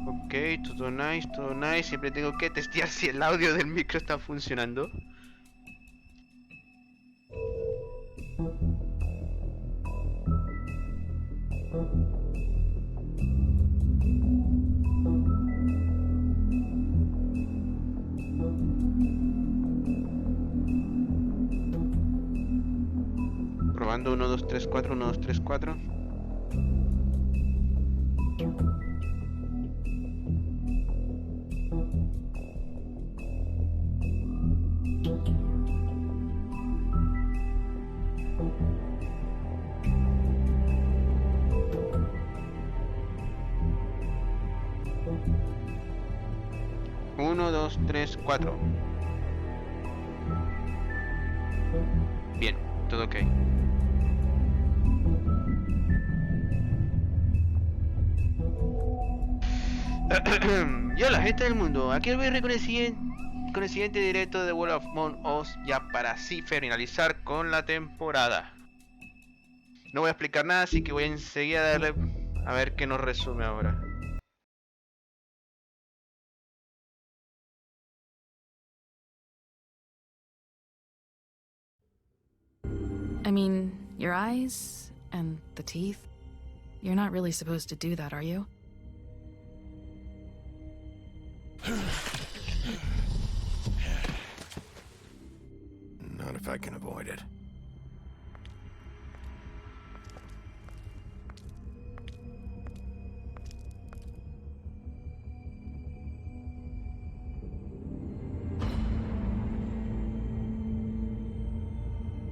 Ok, todo nice, todo nice. Siempre tengo que testear si el audio del micro está funcionando. Probando 1, 2, 3, 4, 1, 2, 3, 4. Uno, dos, tres, cuatro. Bien, todo ok. Y hola gente del mundo, aquí el Birri con el siguiente directo de World of Among Us, ya para así finalizar con la temporada. No voy a explicar nada, así que voy a enseguida a darle a ver qué nos resume ahora. I mean, your eyes and the teeth. You're not really supposed to do that, are you? Not if I can avoid it.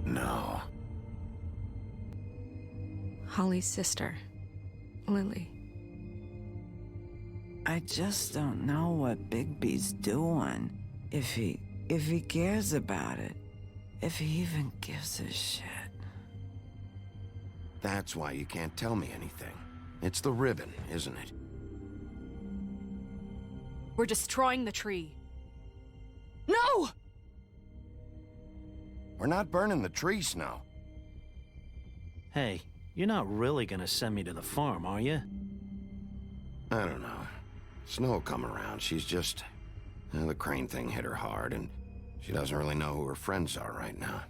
No. Holly's sister, Lily. I just don't know what Bigby's doing. If he cares about it. If he even gives a shit. That's why you can't tell me anything. It's the ribbon, isn't it? We're destroying the tree. No! We're not burning the tree, Snow. Hey, you're not really gonna send me to the farm, are you? I don't know. Snow come around, she's just... the crane thing hit her hard, and she doesn't really know who her friends are right now.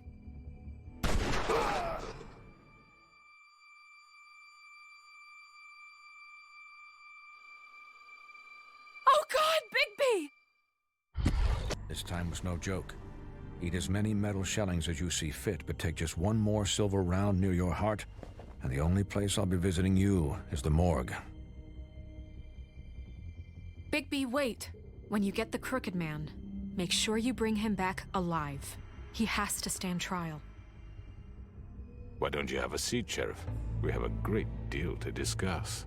Oh God, Bigby! This time was no joke. Eat as many metal shellings as you see fit, but take just one more silver round near your heart, and the only place I'll be visiting you is the morgue. Bigby, wait. When you get the Crooked Man, make sure you bring him back alive. He has to stand trial. Why don't you have a seat, Sheriff? We have a great deal to discuss.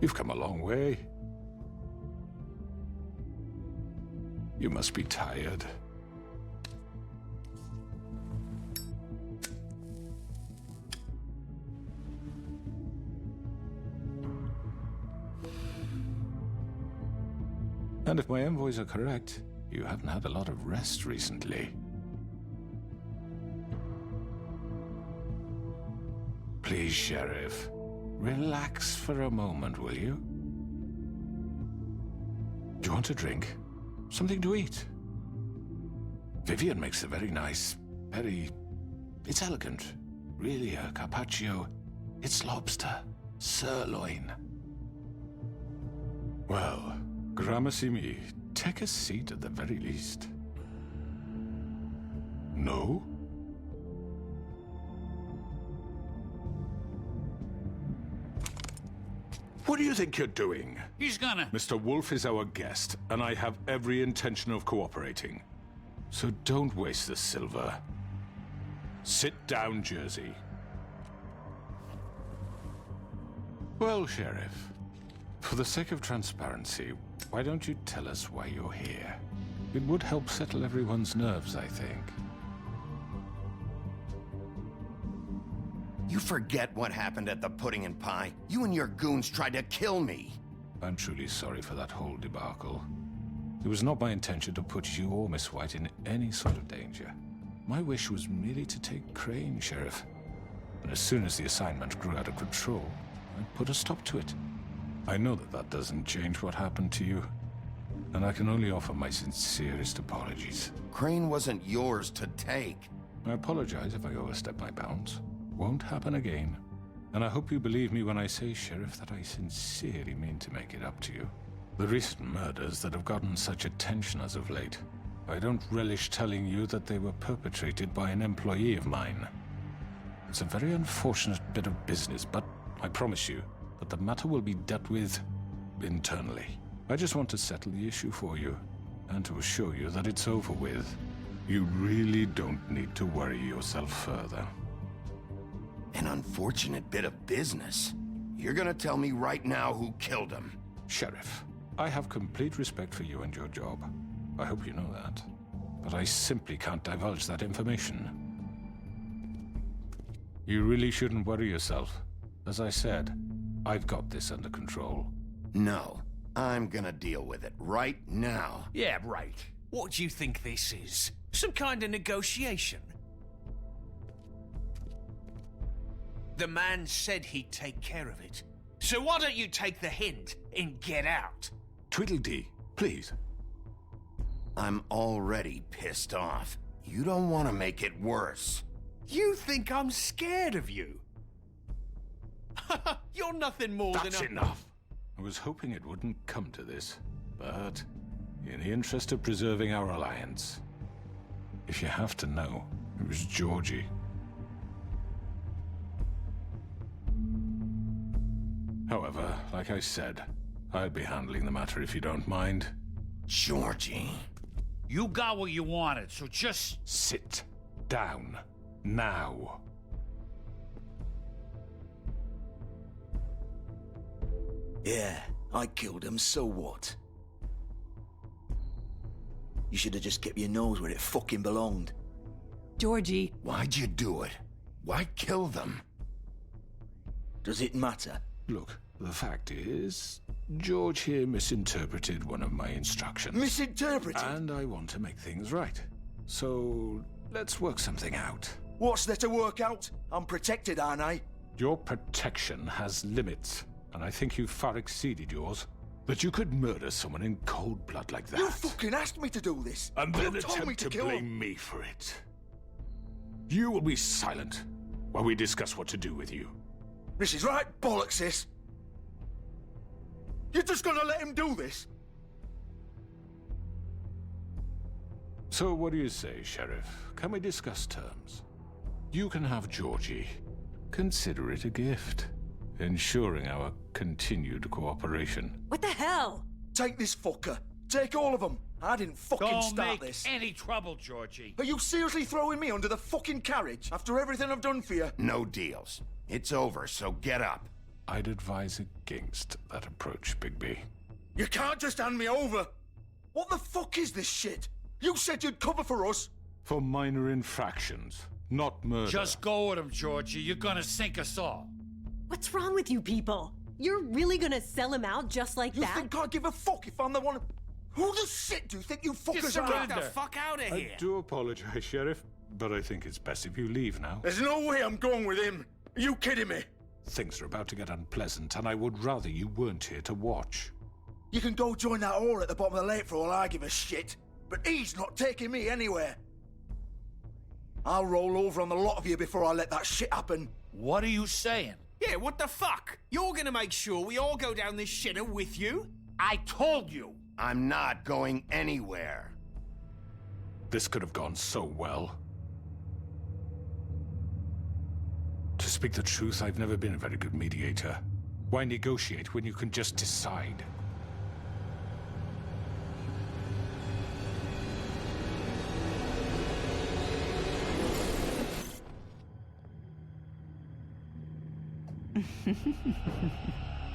You've come a long way. You must be tired. And if my envoys are correct, you haven't had a lot of rest recently. Please, Sheriff, relax for a moment, will you? Do you want a drink? Something to eat? Vivian makes a very nice, it's elegant. Really a carpaccio. It's lobster, sirloin. Well, gramercy me, take a seat at the very least. No? What do you think you're doing? He's gonna... Mr. Wolf is our guest, and I have every intention of cooperating. So don't waste the silver. Sit down, Jersey. Well, Sheriff, for the sake of transparency, why don't you tell us why you're here? It would help settle everyone's nerves, I think. You forget what happened at the Pudding and Pie? You and your goons tried to kill me. I'm truly sorry for that whole debacle. It was not my intention to put you or Miss White in any sort of danger. My wish was merely to take Crane, Sheriff. And as soon as the assignment grew out of control, I put a stop to it. I know that that doesn't change what happened to you, and I can only offer my sincerest apologies. Crane wasn't yours to take. I apologize if I overstep my bounds. Won't happen again. And I hope you believe me when I say, Sheriff, that I sincerely mean to make it up to you. The recent murders that have gotten such attention as of late, I don't relish telling you that they were perpetrated by an employee of mine. It's a very unfortunate bit of business, but I promise you that the matter will be dealt with internally. I just want to settle the issue for you, and to assure you that it's over with. You really don't need to worry yourself further. An unfortunate bit of business. You're gonna tell me right now who killed him. Sheriff, I have complete respect for you and your job. I hope you know that. But I simply can't divulge that information. You really shouldn't worry yourself. As I said, I've got this under control. No, I'm gonna deal with it right now. Yeah, right. What do you think this is? Some kind of negotiation? The man said he'd take care of it. So why don't you take the hint and get out? Tweedledee, please. I'm already pissed off. You don't want to make it worse. You think I'm scared of you? You're nothing more than That's enough. I was hoping it wouldn't come to this, but in the interest of preserving our alliance, if you have to know, it was Georgie. However, like I said, I'll be handling the matter if you don't mind. Georgie. You got what you wanted, so just... Sit down. Now. Yeah, I killed him, so what? You should have just kept your nose where it fucking belonged. Georgie. Why'd you do it? Why kill them? Does it matter? Look, the fact is, George here misinterpreted one of my instructions. Misinterpreted? And I want to make things right. So, let's work something out. What's there to work out? I'm protected, aren't I? Your protection has limits, and I think you've far exceeded yours. That you could murder someone in cold blood like that. You fucking asked me to do this. And then you told me attempt to kill blame him. me for it. You will be silent while we discuss what to do with you. This is right bollocks, sis. You're just gonna let him do this? So what do you say, Sheriff? Can we discuss terms? You can have Georgie. Consider it a gift, ensuring our continued cooperation. What the hell? Take this fucker. Take all of them. I didn't fucking Don't start make this. any trouble, Georgie. Are you seriously throwing me under the fucking carriage after everything I've done for you? No deals. It's over, so get up. I'd advise against that approach, Bigby. You can't just hand me over. What the fuck is this shit? You said you'd cover for us. For minor infractions, not murder. Just go with him, Georgie. You're gonna sink us all. What's wrong with you people? You're really gonna sell him out just like that? You think I give a fuck if I'm the one? Who the shit do you think you fuckers are? Get the fuck out of here! I do apologize, Sheriff, but I think it's best if you leave now. There's no way I'm going with him. Are you kidding me? Things are about to get unpleasant, and I would rather you weren't here to watch. You can go join that whore at the bottom of the lake for all I give a shit. But he's not taking me anywhere. I'll roll over on the lot of you before I let that shit happen. What are you saying? Yeah, what the fuck? You're gonna make sure we all go down this shitter with you? I told you. I'm not going anywhere. This could have gone so well. To speak the truth, I've never been a very good mediator. Why negotiate when you can just decide?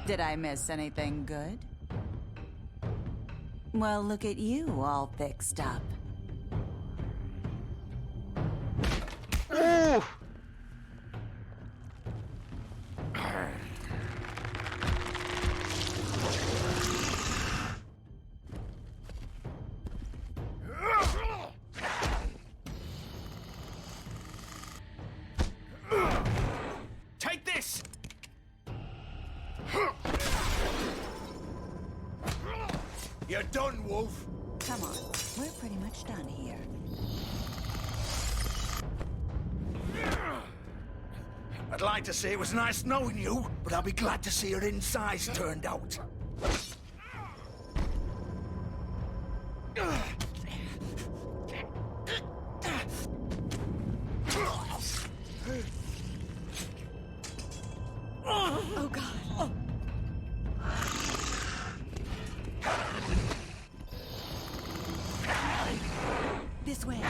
Did I miss anything good? Well, look at you, all fixed up. Ooh. Take this! You're done, Wolf. Come on, we're pretty much done here. I'd like to say it was nice knowing you, but I'll be glad to see your insides turned out. Oh, God. Oh. This way.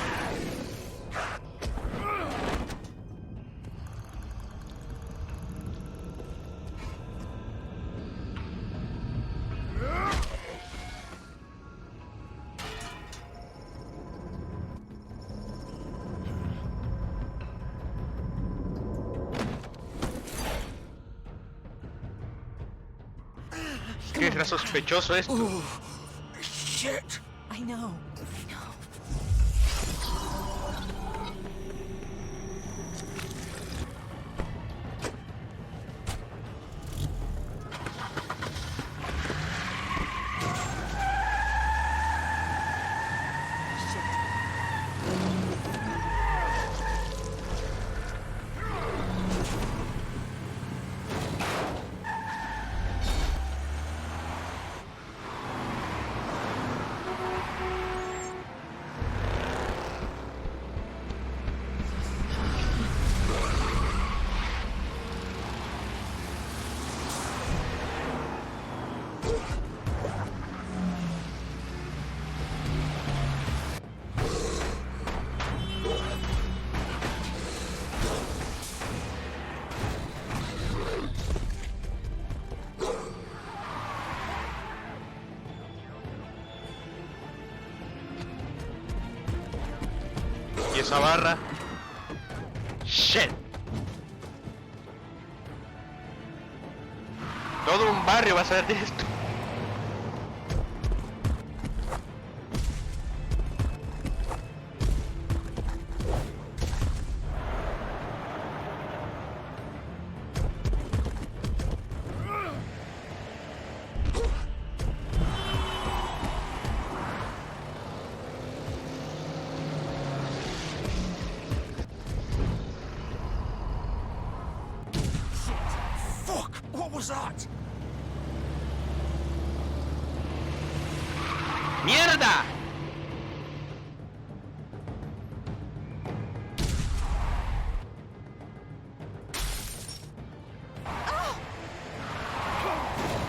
¿Qué era sospechoso esto? Shit. I know. Y esa barra. Shit. Todo un barrio va a saber de esto. Fuck! What was that? ¡Mierda!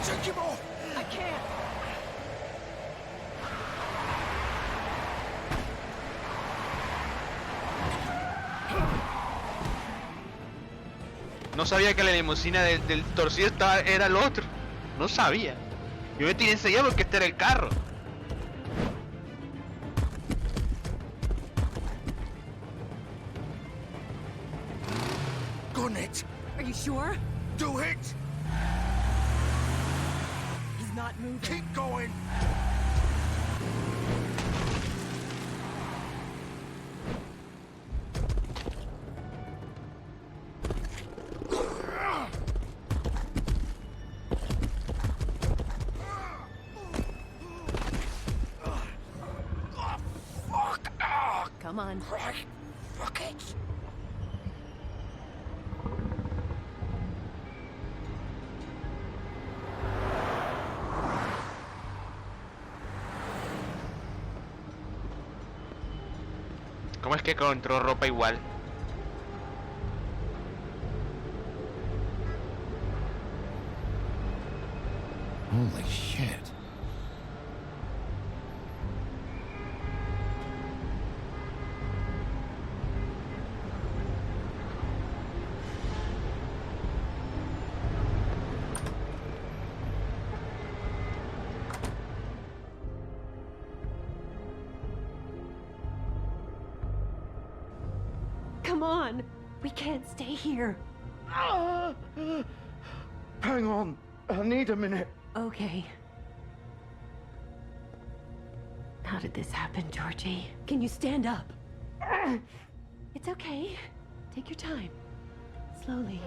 Take him off! I can't. No sabía que la limusina del torcido era el otro. No sabía. Yo me tiré enseguida porque este era el carro. Gun it. Are you sure? Do it. He's not moving. Keep going. Come on. Fuck it. ¿Cómo es que encontró ropa igual? Holy shit. Come on. We can't stay here. Hang on. I need a minute. Okay. How did this happen, Georgie? Can you stand up? It's okay. Take your time. Slowly.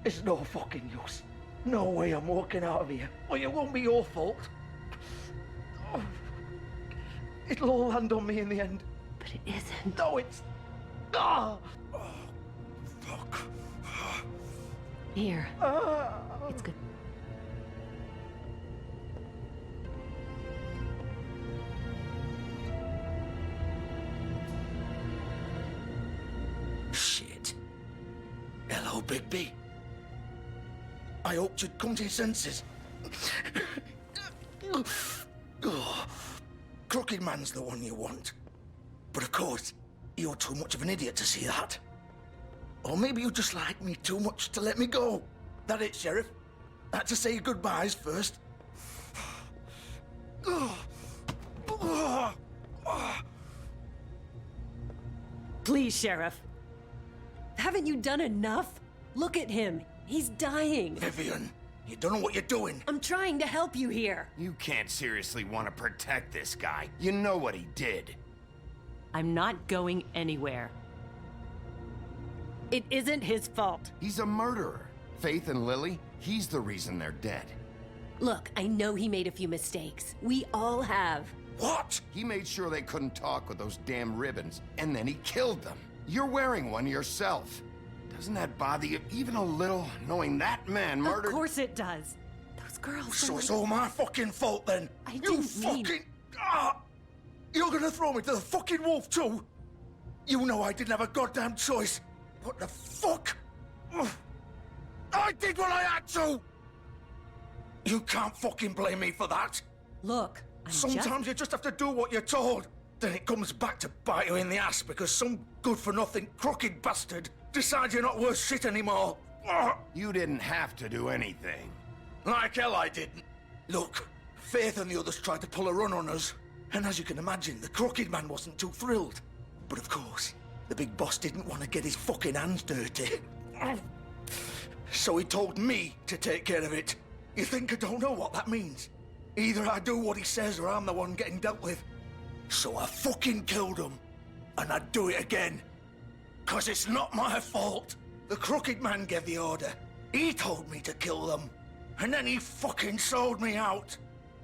It's no fucking use. No way I'm walking out of here. Well, it won't be your fault. It'll all land on me in the end. But it isn't. No, it's... Oh, fuck. Here. It's good. Shit. Hello, Bigby. I hoped you'd come to your senses. Crooked Man's the one you want. But of course, you're too much of an idiot to see that. Or maybe you just like me too much to let me go. That it, Sheriff? I had to say your goodbyes first. Please, Sheriff. Haven't you done enough? Look at him. He's dying. Vivian, you don't know what you're doing. I'm trying to help you here. You can't seriously want to protect this guy. You know what he did. I'm not going anywhere. It isn't his fault. He's a murderer. Faith and Lily, he's the reason they're dead. Look, I know he made a few mistakes. We all have. What? He made sure they couldn't talk with those damn ribbons, and then he killed them. You're wearing one yourself. Doesn't that bother you even a little, knowing that man murdered... Of course it does. Those girls... So it's all my fucking fault then? I You didn't mean... fucking... You're gonna throw me to the fucking wolf too? You know I didn't have a goddamn choice. What the fuck? I did what I had to! You can't fucking blame me for that. Look, Sometimes you just have to do what you're told. Then it comes back to bite you in the ass because some good-for-nothing crooked bastard decides you're not worth shit anymore. You didn't have to do anything. Like hell I didn't. Look, Faith and the others tried to pull a run on us. And as you can imagine, the Crooked Man wasn't too thrilled. But of course, the big boss didn't want to get his fucking hands dirty. So he told me to take care of it. You think I don't know what that means? Either I do what he says or I'm the one getting dealt with. So I fucking killed him. And I'd do it again. 'Cause it's not my fault. The Crooked Man gave the order. He told me to kill them. And then he fucking sold me out.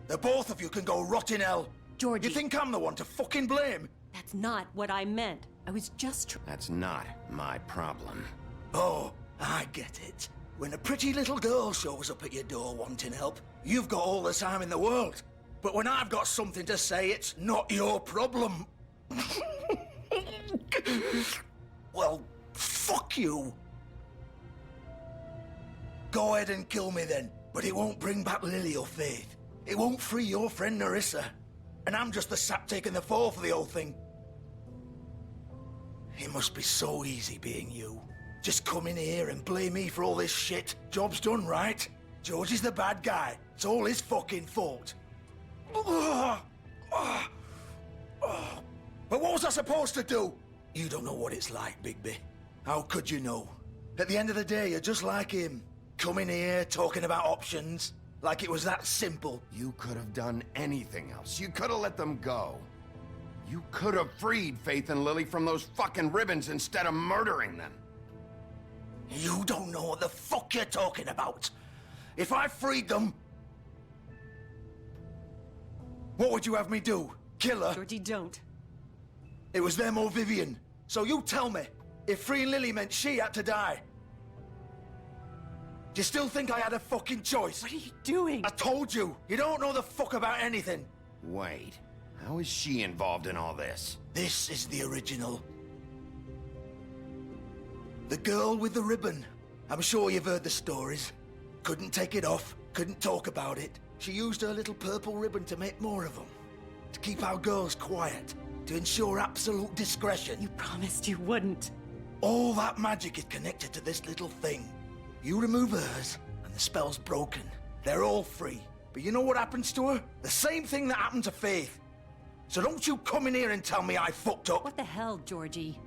The both of you can go rot in hell. Georgie. You think I'm the one to fucking blame? That's not what I meant. I was just... That's not my problem. Oh, I get it. When a pretty little girl shows up at your door wanting help, you've got all the time in the world. But when I've got something to say, it's not your problem. Well, fuck you. Go ahead and kill me then, but it won't bring back Lily or Faith. It won't free your friend Nerissa. And I'm just the sap taking the fall for the whole thing. It must be so easy being you. Just come in here and blame me for all this shit. Job's done, right? George is the bad guy. It's all his fucking fault. But what was I supposed to do? You don't know what it's like, Bigby. How could you know? At the end of the day, you're just like him. Coming here, talking about options, like it was that simple. You could have done anything else. You could have let them go. You could have freed Faith and Lily from those fucking ribbons instead of murdering them. You don't know what the fuck you're talking about. If I freed them... What would you have me do? Kill her? Georgie, don't. It was them or Vivian. So you tell me, if freeing Lily meant she had to die. Do you still think I had a fucking choice? What are you doing? I told you, you don't know the fuck about anything. Wait, how is she involved in all this? This is the original. The girl with the ribbon. I'm sure you've heard the stories. Couldn't take it off, couldn't talk about it. She used her little purple ribbon to make more of them. To keep our girls quiet. To ensure absolute discretion. You promised you wouldn't. All that magic is connected to this little thing. You remove hers, and the spell's broken. They're all free. But you know what happens to her? The same thing that happened to Faith. So don't you come in here and tell me I fucked up. What the hell, Georgie?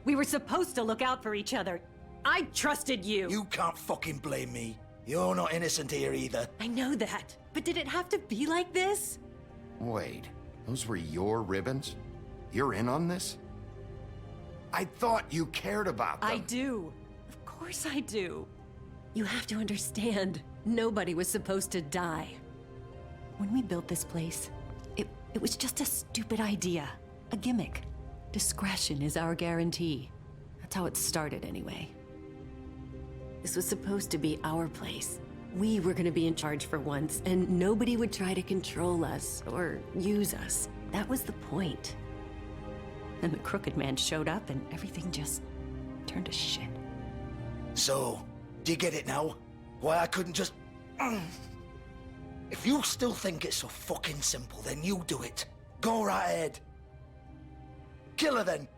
We were supposed to look out for each other. I trusted you. You can't fucking blame me. You're not innocent here either. I know that. But did it have to be like this? Wait, those were your ribbons? You're in on this? I thought you cared about them. I do. Of course I do. You have to understand, nobody was supposed to die. When we built this place, it was just a stupid idea. A gimmick. Discretion is our guarantee. That's how it started anyway. This was supposed to be our place. We were gonna be in charge for once, and nobody would try to control us or use us. That was the point. Then the crooked man showed up and everything just turned to shit. So, do you get it now? Why I couldn't just... If you still think it's so fucking simple, then you do it. Go right ahead. Kill her then.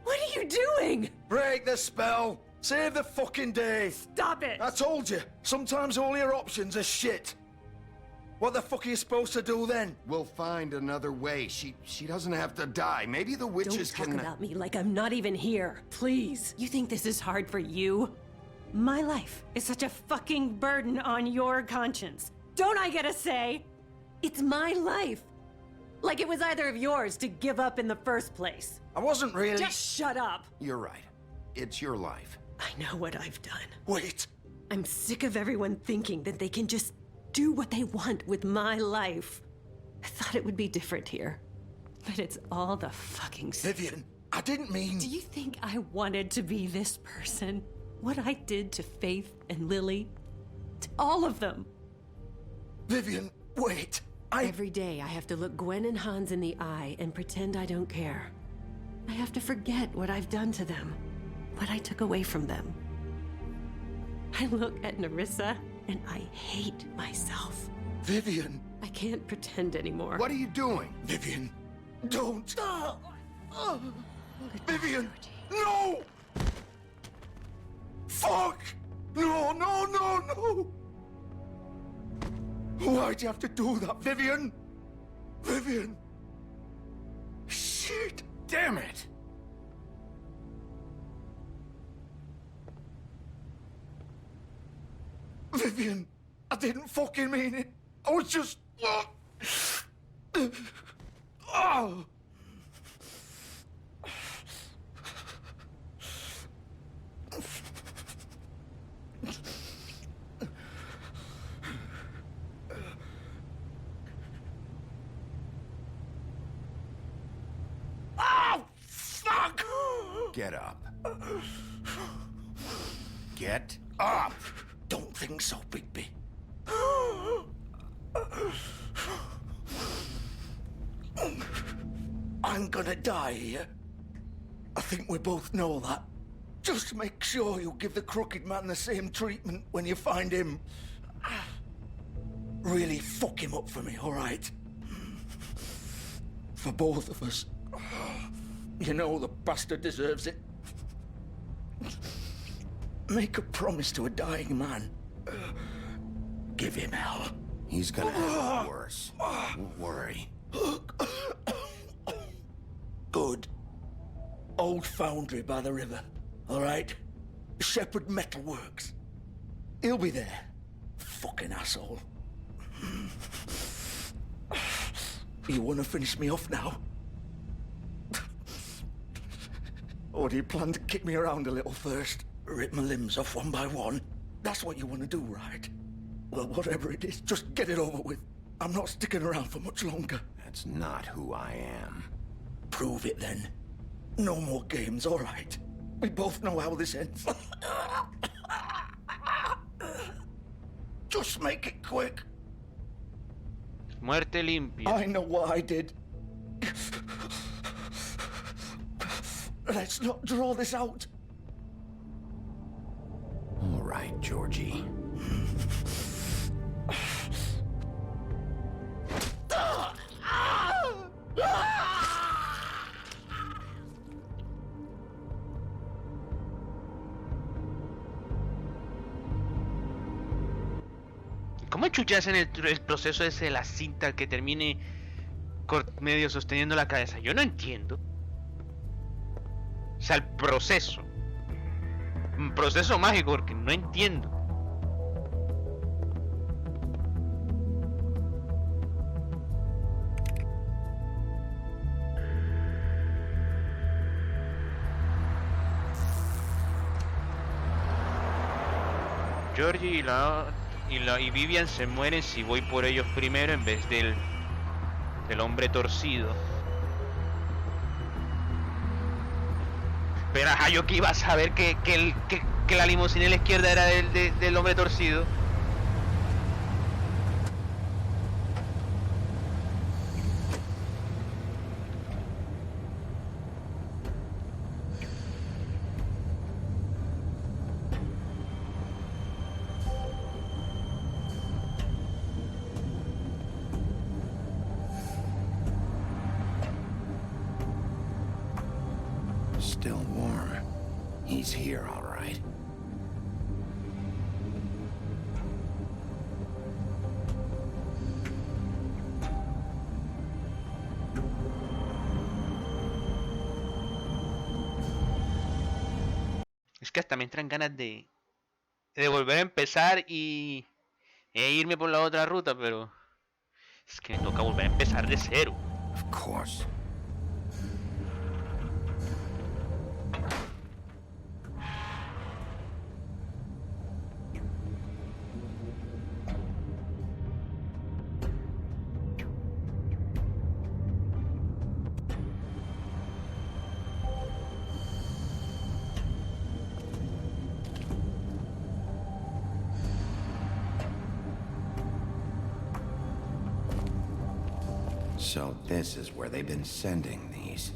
What are you doing? Break the spell. Save the fucking day. Stop it. I told you, sometimes all your options are shit. What the fuck are you supposed to do then? We'll find another way. She doesn't have to die. Maybe the witches Don't can... talk about me like I'm not even here. Please. You think this is hard for you? My life is such a fucking burden on your conscience. Don't I get a say? It's my life. Like it was either of yours to give up in the first place. I wasn't really... Just shut up. You're right. It's your life. I know what I've done. Wait. I'm sick of everyone thinking that they can just do what they want with my life. I thought it would be different here. But it's all the fucking same. Vivian, I didn't mean... Do you think I wanted to be this person? What I did to Faith and Lily? To all of them. Vivian, wait. Every day I have to look Gwen and Hans in the eye and pretend I don't care. I have to forget what I've done to them. What I took away from them. I look at Nerissa and I hate myself. Vivian. I can't pretend anymore. What are you doing? Vivian, don't. Vivian, Georgie. no! Fuck! No, no, no, no! Why'd you have to do that, Vivian? Vivian! Shit! Damn it! Vivian, I didn't fucking mean it. I was just... Oh! Oh, fuck! Get up. Get up! Don't think so, Bigby. I'm gonna die here. I think we both know that. Just make sure you give the crooked man the same treatment when you find him. Really fuck him up for me, all right? For both of us. You know the bastard deserves it. make a promise to a dying man. Give him hell. He's gonna have it worse. Don't worry. Good. Old foundry by the river, all right? Shepherd Metalworks. He'll be there. Fucking asshole. You want to finish me off now? Or do you plan to kick me around a little first? Rip my limbs off one by one? That's what you want to do, right? Well, whatever it is, just get it over with. I'm not sticking around for much longer. That's not who I am. Prove it then. No more games, all right? We both know how this ends. Just make it quick. Muerte limpia. I know what I did. Let's not draw this out. All right, Georgie. ¿Cómo chuchas en el proceso ese de la cinta que termine medio sosteniendo la cabeza? Yo no entiendo. O sea, el proceso. Un proceso mágico, porque no entiendo. Georgie y Vivian se mueren si voy por ellos primero en vez del hombre torcido. Pero ajá, yo que iba a saber que la limusina en la izquierda era del hombre torcido. Still warm. He's here, all right. Es que hasta me entran ganas de volver a empezar e irme por la otra ruta, pero es que me toca volver a empezar de cero. Of course. So this is where they've been sending these.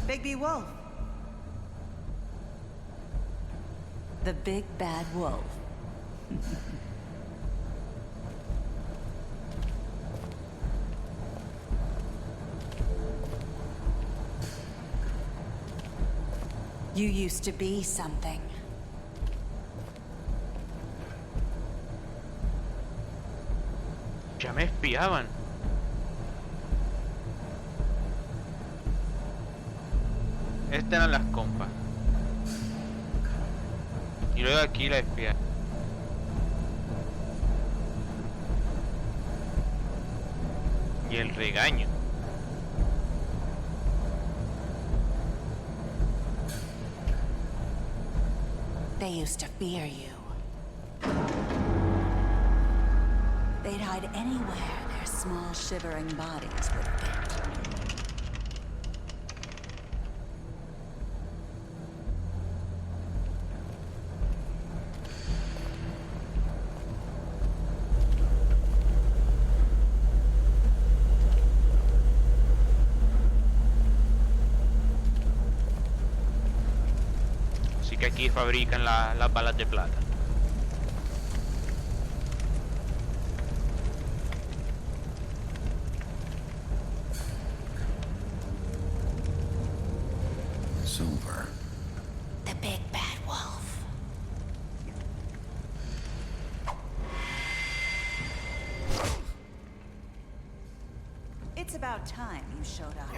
Bigby Wolf. The big bad wolf. You used to be something. Ya me espiaban. Estas eran las compas. Y luego aquí la espía. Y el regaño. They used to fear you. They'd hide anywhere their small shivering bodies would fit. que aquí fabrican las balas de plata. Silver. The big bad wolf. It's about time you showed up.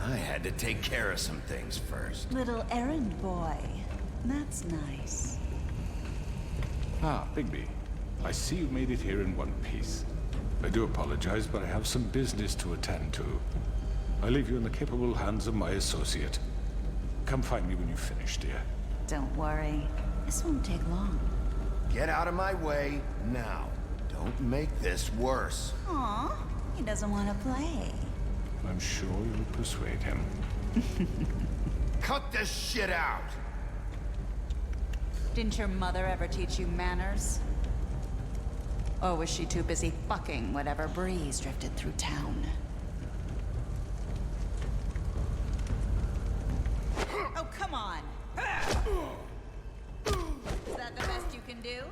I had to take care of some things first. Little errand boy. That's nice. Ah, Bigby. I see you made it here in one piece. I do apologize, but I have some business to attend to. I leave you in the capable hands of my associate. Come find me when you've finished, dear. Don't worry. This won't take long. Get out of my way now. Don't make this worse. Aw, he doesn't want to play. I'm sure you'll persuade him. Cut this shit out! Didn't your mother ever teach you manners? Or was she too busy fucking whatever breeze drifted through town? Oh, come on! Is that the best you can do?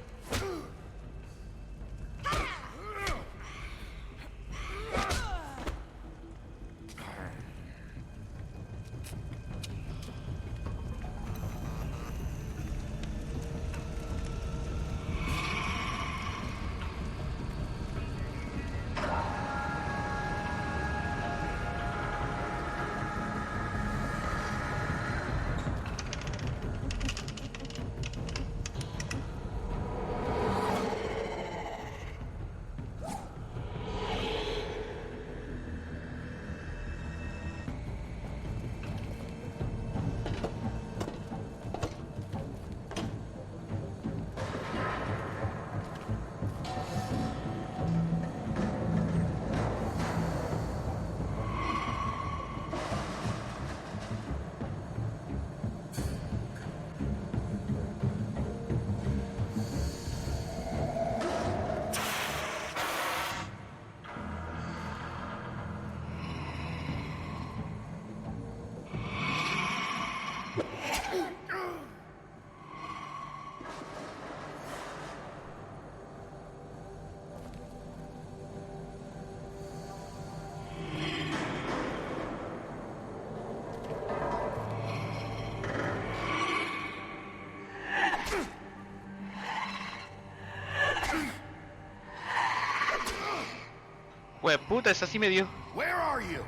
Pues puta, esa sí me dio. Where are you?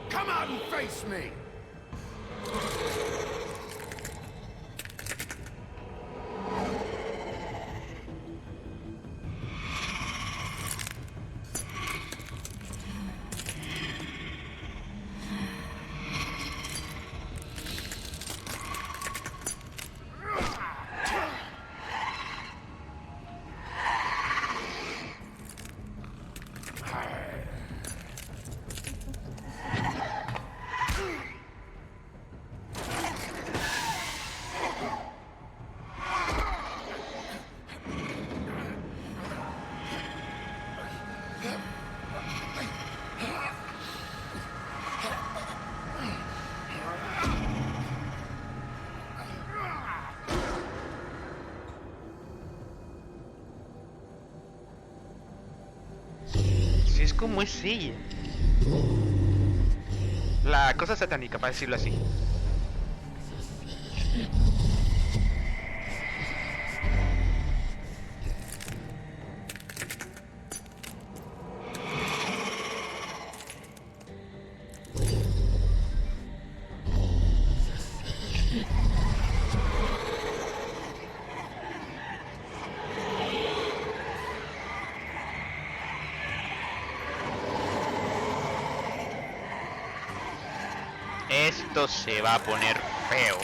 Come out and face me! Si es como es ella. La cosa satánica, para decirlo así. Esto se va a poner feo.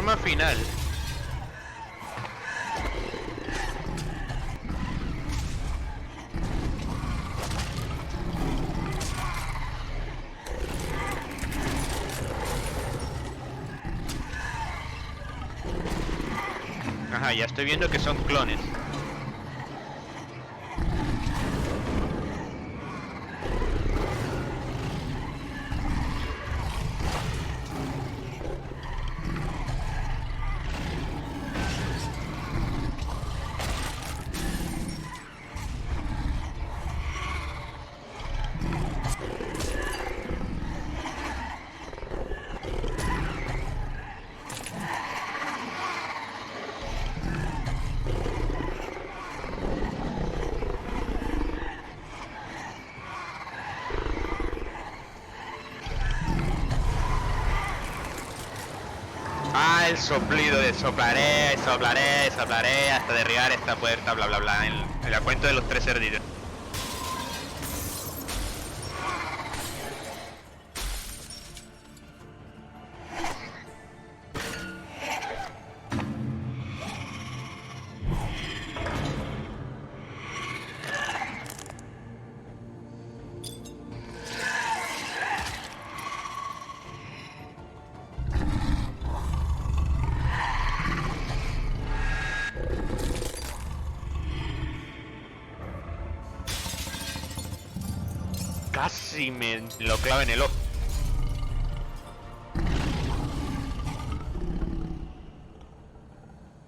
forma final. Ajá, ya estoy viendo que son clones. Ah, el soplido de soplaré, soplaré, soplaré hasta derribar esta puerta, bla bla bla, el cuento de los 3 cerditos. Casi me lo clavo en el ojo.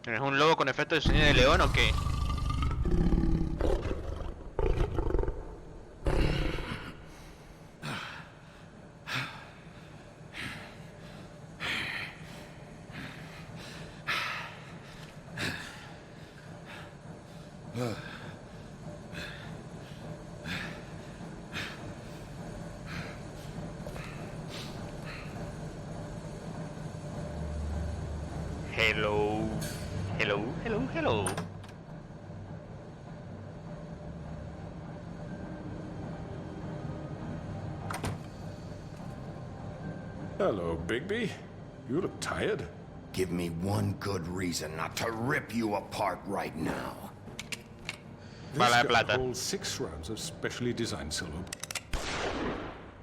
¿Es un lobo con efecto de sonido de león o qué? Hello, hello, hello, hello. Hello, Bigby. You look tired. Give me one good reason not to rip you apart right now. This gun holds 6 rounds of specially designed silver.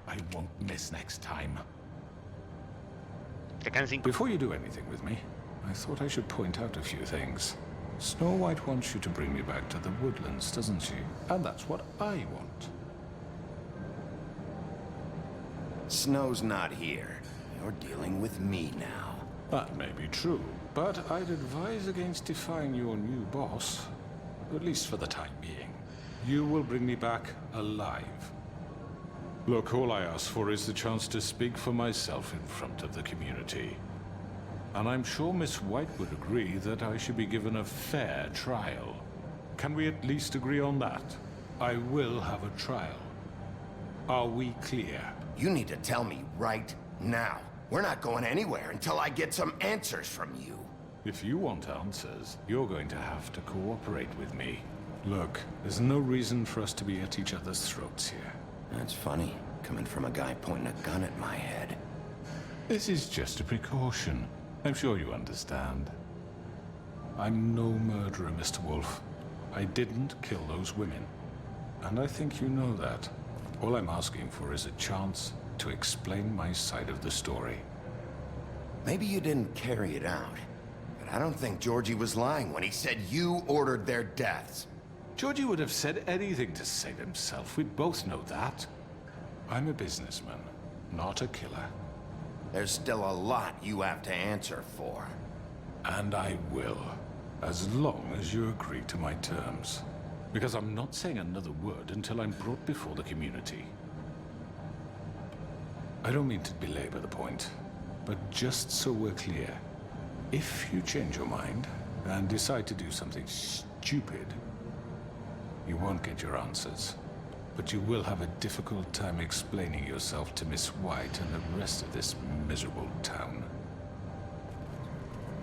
I won't miss next time. Before you do anything with me, I thought I should point out a few things. Snow White wants you to bring me back to the woodlands, doesn't she? And that's what I want. Snow's not here. You're dealing with me now. That may be true, but I'd advise against defying your new boss, at least for the time being. You will bring me back alive. Look, all I ask for is the chance to speak for myself in front of the community. And I'm sure Miss White would agree that I should be given a fair trial. Can we at least agree on that? I will have a trial. Are we clear? You need to tell me right now. We're not going anywhere until I get some answers from you. If you want answers, you're going to have to cooperate with me. Look, there's no reason for us to be at each other's throats here. That's funny, coming from a guy pointing a gun at my head. This is just a precaution. I'm sure you understand. I'm no murderer, Mr. Wolf. I didn't kill those women. And I think you know that. All I'm asking for is a chance to explain my side of the story. Maybe you didn't carry it out, but I don't think Georgie was lying when he said you ordered their deaths. Georgie would have said anything to save himself. We'd both know that. I'm a businessman, not a killer. There's still a lot you have to answer for. And I will, as long as you agree to my terms. Because I'm not saying another word until I'm brought before the community. I don't mean to belabor the point, but just so we're clear, if you change your mind and decide to do something stupid, you won't get your answers. But you will have a difficult time explaining yourself to Miss White and the rest of this miserable town.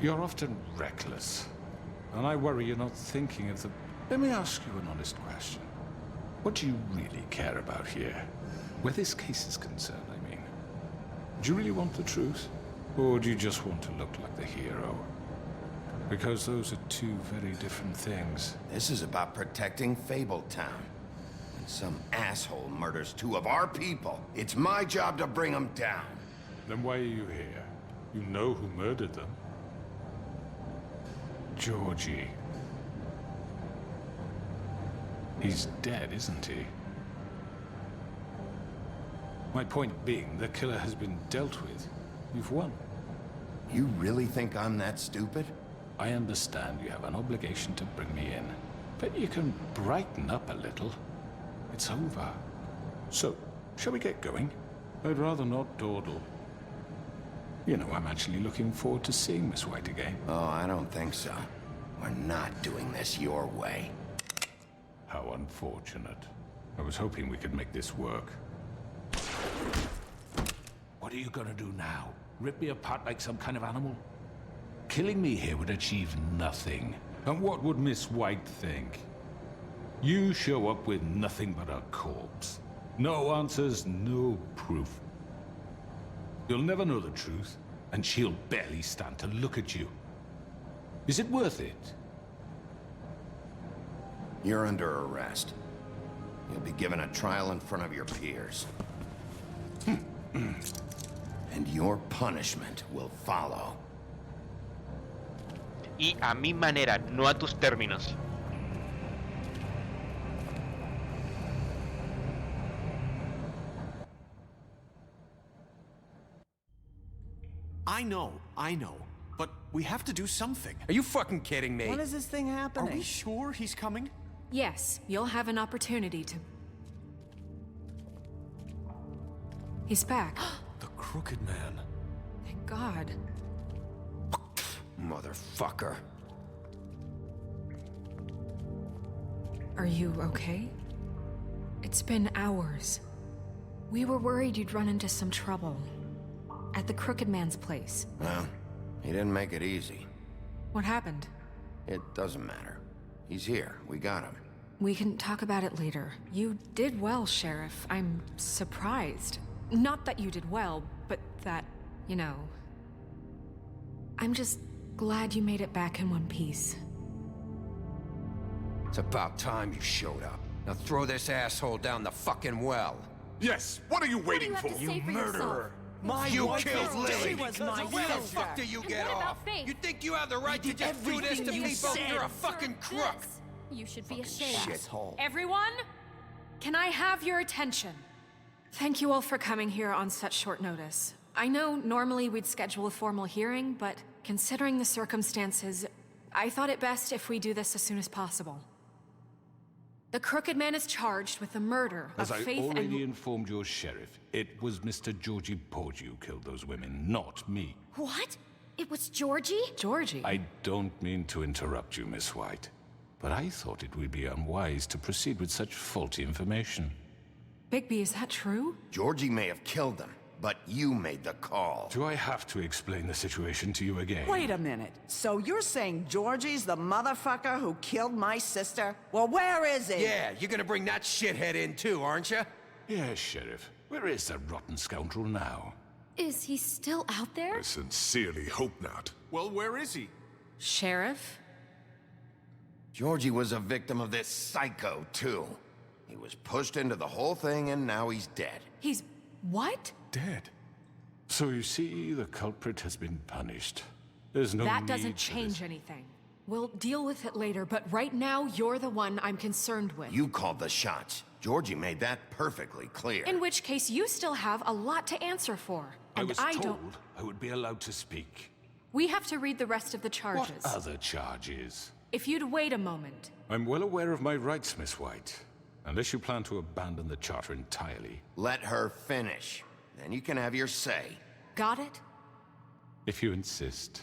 You're often reckless, and I worry you're not thinking of the... Let me ask you an honest question. What do you really care about here? Where this case is concerned, I mean. Do you really want the truth? Or do you just want to look like the hero? Because those are two very different things. This is about protecting Fabletown. When some asshole murders two of our people, it's my job to bring them down. Then why are you here? You know who murdered them. Georgie. He's dead, isn't he? My point being, the killer has been dealt with. You've won. You really think I'm that stupid? I understand you have an obligation to bring me in, but you can brighten up a little. It's over. So, shall we get going? I'd rather not dawdle. You know, I'm actually looking forward to seeing Miss White again. Oh, I don't think so. We're not doing this your way. How unfortunate. I was hoping we could make this work. What are you gonna do now? Rip me apart like some kind of animal? Killing me here would achieve nothing. And what would Miss White think? You show up with nothing but a corpse. No answers, no proof. You'll never know the truth, and she'll barely stand to look at you. Is it worth it? You're under arrest. You'll be given a trial in front of your peers. And your punishment will follow. Y a mi manera, no a tus términos. I know. But we have to do something. Are you fucking kidding me? When is this thing happening? Are we sure he's coming? Yes, you'll have an opportunity to... He's back. The Crooked Man. Thank God. Motherfucker. Are you okay? It's been hours. We were worried you'd run into some trouble. At the Crooked Man's place. Well, he didn't make it easy. What happened? It doesn't matter. He's here. We got him. We can talk about it later. You did well, Sheriff. I'm surprised. Not that you did well, but that, you know... I'm just glad you made it back in one piece. It's about time you showed up. Now throw this asshole down the fucking well. Yes, what are you waiting for? You murderer! You wife killed is Lily! dead. Where the fuck do you get off? You think you have the right to just do this to people? You're a fucking crook! You should be ashamed. Shithole. Everyone, can I have your attention? Thank you all for coming here on such short notice. I know normally we'd schedule a formal hearing, but considering the circumstances, I thought it best if we do this as soon as possible. The Crooked Man is charged with the murder of As I Faith already and... informed your sheriff, it was Mr. Georgie Porgy who killed those women, not me. What? It was Georgie? Georgie? I don't mean to interrupt you, Miss White, but I thought it would be unwise to proceed with such faulty information. Bigby, is that true? Georgie may have killed them, but you made the call. Do I have to explain the situation to you again? Wait a minute. So you're saying Georgie's the motherfucker who killed my sister? Well, where is he? Yeah, you're gonna bring that shithead in too, aren't you? Yes, Sheriff. Where is that rotten scoundrel now? Is he still out there? I sincerely hope not. Well, where is he? Sheriff? Georgie was a victim of this psycho, too. He was pushed into the whole thing, and now he's dead. He's... what? Dead. So you see, the culprit has been punished. There's no That need doesn't for change this. anything. We'll deal with it later, but right now, you're the one I'm concerned with. You called the shots. Georgie made that perfectly clear. In which case, you still have a lot to answer for. I And was I told don't... I would be allowed to speak. We have to read the rest of the charges. What other charges? If you'd wait a moment. I'm well aware of my rights, Miss White. Unless you plan to abandon the charter entirely. Let her finish. Then you can have your say. Got it? If you insist.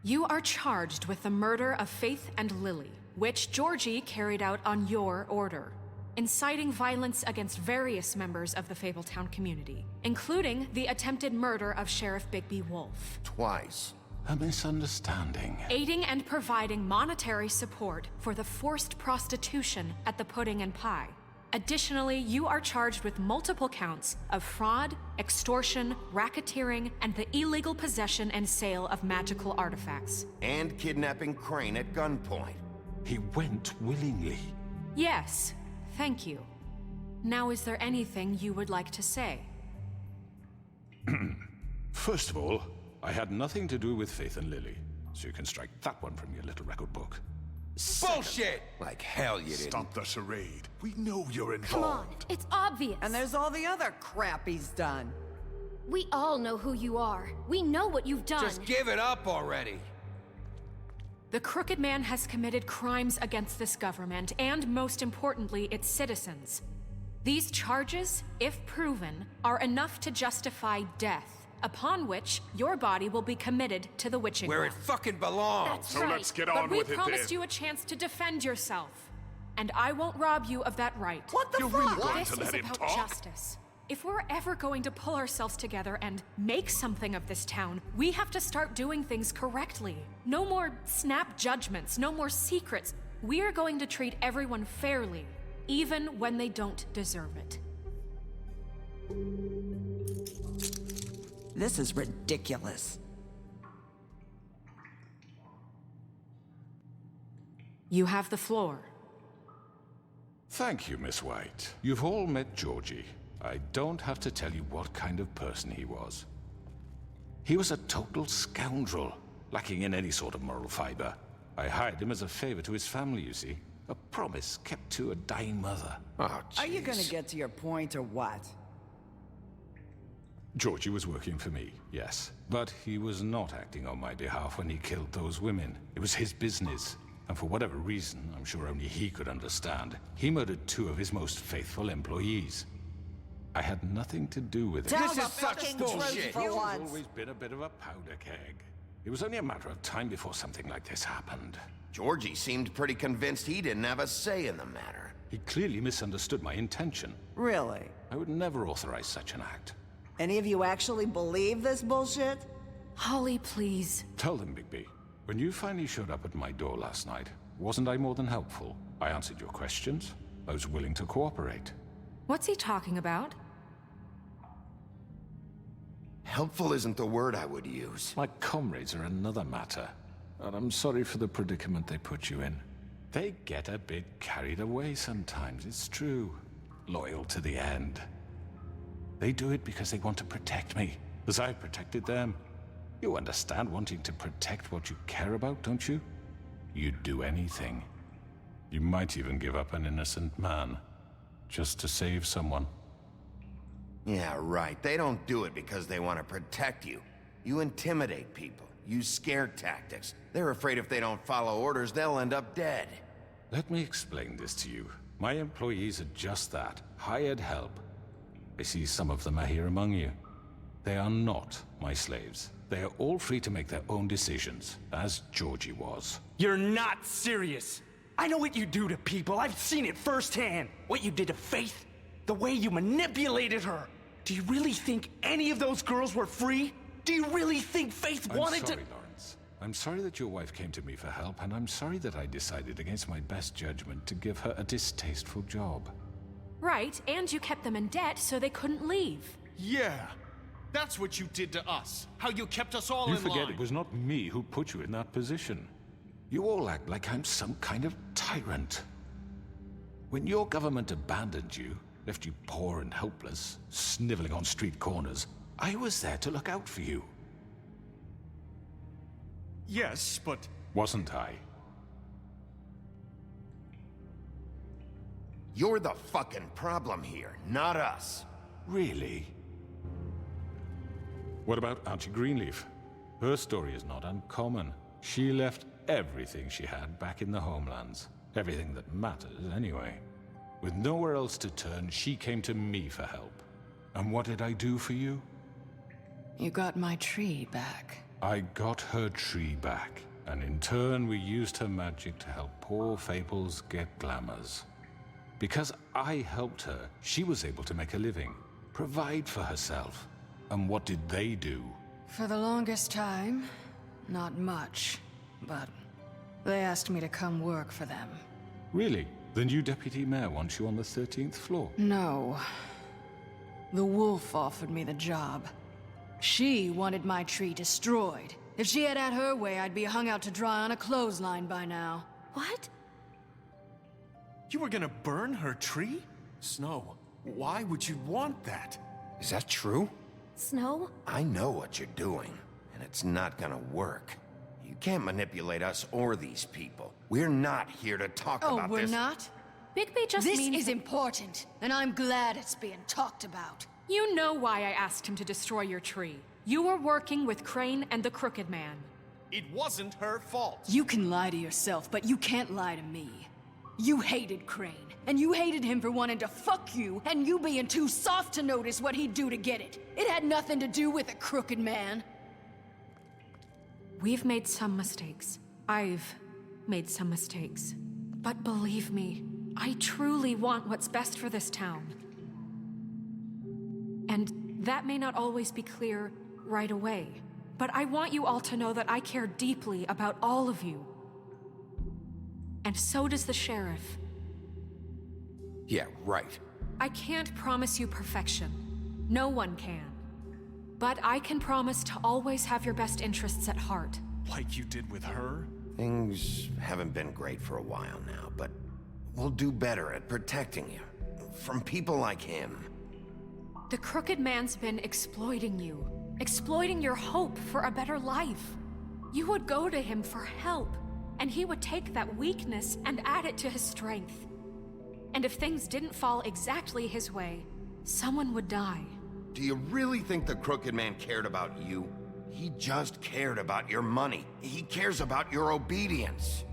You are charged with the murder of Faith and Lily, which Georgie carried out on your order, inciting violence against various members of the Fabletown community, including the attempted murder of Sheriff Bigby Wolf. Twice. A misunderstanding. Aiding and providing monetary support for the forced prostitution at the Pudding and Pie. Additionally, you are charged with multiple counts of fraud, extortion, racketeering, and the illegal possession and sale of magical artifacts. And kidnapping Crane at gunpoint. He went willingly. Yes, thank you. Now, is there anything you would like to say? First of all, I had nothing to do with Faith and Lily, so you can strike that one from your little record book. Bullshit! Like hell you didn't. Stop the charade. We know you're involved. Come on, it's obvious. And there's all the other crap he's done. We all know who you are. We know what you've done. Just give it up already. The Crooked Man has committed crimes against this government and, most importantly, its citizens. These charges, if proven, are enough to justify death, upon which your body will be committed to the witching Where well. it fucking belongs. That's So right. let's get on But we with it promised then. you a chance to defend yourself, and I won't rob you of that right. What the You're fuck? really going This to is let him about talk? justice. If we're ever going to pull ourselves together and make something of this town, we have to start doing things correctly. No more snap judgments, no more secrets. We are going to treat everyone fairly, even when they don't deserve it. This is ridiculous. You have the floor. Thank you, Miss White. You've all met Georgie. I don't have to tell you what kind of person he was. He was a total scoundrel, lacking in any sort of moral fiber. I hired him as a favor to his family, you see. A promise kept to a dying mother. Oh, Are you gonna jeez. get to your point or what? Georgie was working for me, yes. But he was not acting on my behalf when he killed those women. It was his business. And for whatever reason, I'm sure only he could understand, he murdered 2 of his most faithful employees. I had nothing to do with it. Tell This the is such fucking bullshit. truth for He's once. always been a bit of a powder keg. It was only a matter of time before something like this happened. Georgie seemed pretty convinced he didn't have a say in the matter. He clearly misunderstood my intention. Really? I would never authorize such an act. Any of you actually believe this bullshit? Holly, please. Tell them, Bigby. When you finally showed up at my door last night, wasn't I more than helpful? I answered your questions. I was willing to cooperate. What's he talking about? Helpful isn't the word I would use. My comrades are another matter. And I'm sorry for the predicament they put you in. They get a bit carried away sometimes, it's true. Loyal to the end. They do it because they want to protect me, as I've protected them. You understand wanting to protect what you care about, don't you? You'd do anything. You might even give up an innocent man, just to save someone. Yeah, right. They don't do it because they want to protect you. You intimidate people, use scare tactics. They're afraid if they don't follow orders, they'll end up dead. Let me explain this to you. My employees are just that, hired help. I see some of them are here among you. They are not my slaves. They are all free to make their own decisions, as Georgie was. You're not serious. I know what you do to people. I've seen it firsthand. What you did to Faith, the way you manipulated her. Do you really think any of those girls were free? Do you really think Faith wanted I'm sorry, to— Lawrence. I'm sorry that your wife came to me for help, and I'm sorry that I decided against my best judgment to give her a distasteful job. Right, and you kept them in debt so they couldn't leave. Yeah. That's what you did to us. How you kept us all You in forget line. it was not me who put you in that position. You all act like I'm some kind of tyrant. When your government abandoned you, left you poor and helpless, sniveling on street corners, I was there to look out for you. Yes, but... Wasn't I? You're the fucking problem here, not us. Really? What about Auntie Greenleaf? Her story is not uncommon. She left everything she had back in the homelands. Everything that matters, anyway. With nowhere else to turn, she came to me for help. And what did I do for you? You got my tree back. I got her tree back, and in turn we used her magic to help poor Fables get glamours. Because I helped her, she was able to make a living, provide for herself. And what did they do? For the longest time, not much. But they asked me to come work for them. Really? The new deputy mayor wants you on the 13th floor. No. The wolf offered me the job. She wanted my tree destroyed. If she had her way, I'd be hung out to dry on a clothesline by now. What? You were gonna burn her tree? Snow, why would you want that? Is that true? Snow? I know what you're doing, and it's not gonna work. You can't manipulate us or these people. We're not here to talk about this. Oh, we're not? Bigby just This means is important, and I'm glad it's being talked about. You know why I asked him to destroy your tree. You were working with Crane and the Crooked Man. It wasn't her fault. You can lie to yourself, but you can't lie to me. You hated Crane, and you hated him for wanting to fuck you, and you being too soft to notice what he'd do to get it. It had nothing to do with the Crooked Man. We've made some mistakes. I've made some mistakes. But believe me, I truly want what's best for this town. And that may not always be clear right away, but I want you all to know that I care deeply about all of you. And so does the sheriff. Yeah, right. I can't promise you perfection. No one can. But I can promise to always have your best interests at heart. Like you did with her? Things haven't been great for a while now, but we'll do better at protecting you. From people like him. The Crooked Man's been exploiting you. Exploiting your hope for a better life. You would go to him for help, and he would take that weakness and add it to his strength. And if things didn't fall exactly his way, someone would die. Do you really think the Crooked Man cared about you? He just cared about your money. He cares about your obedience.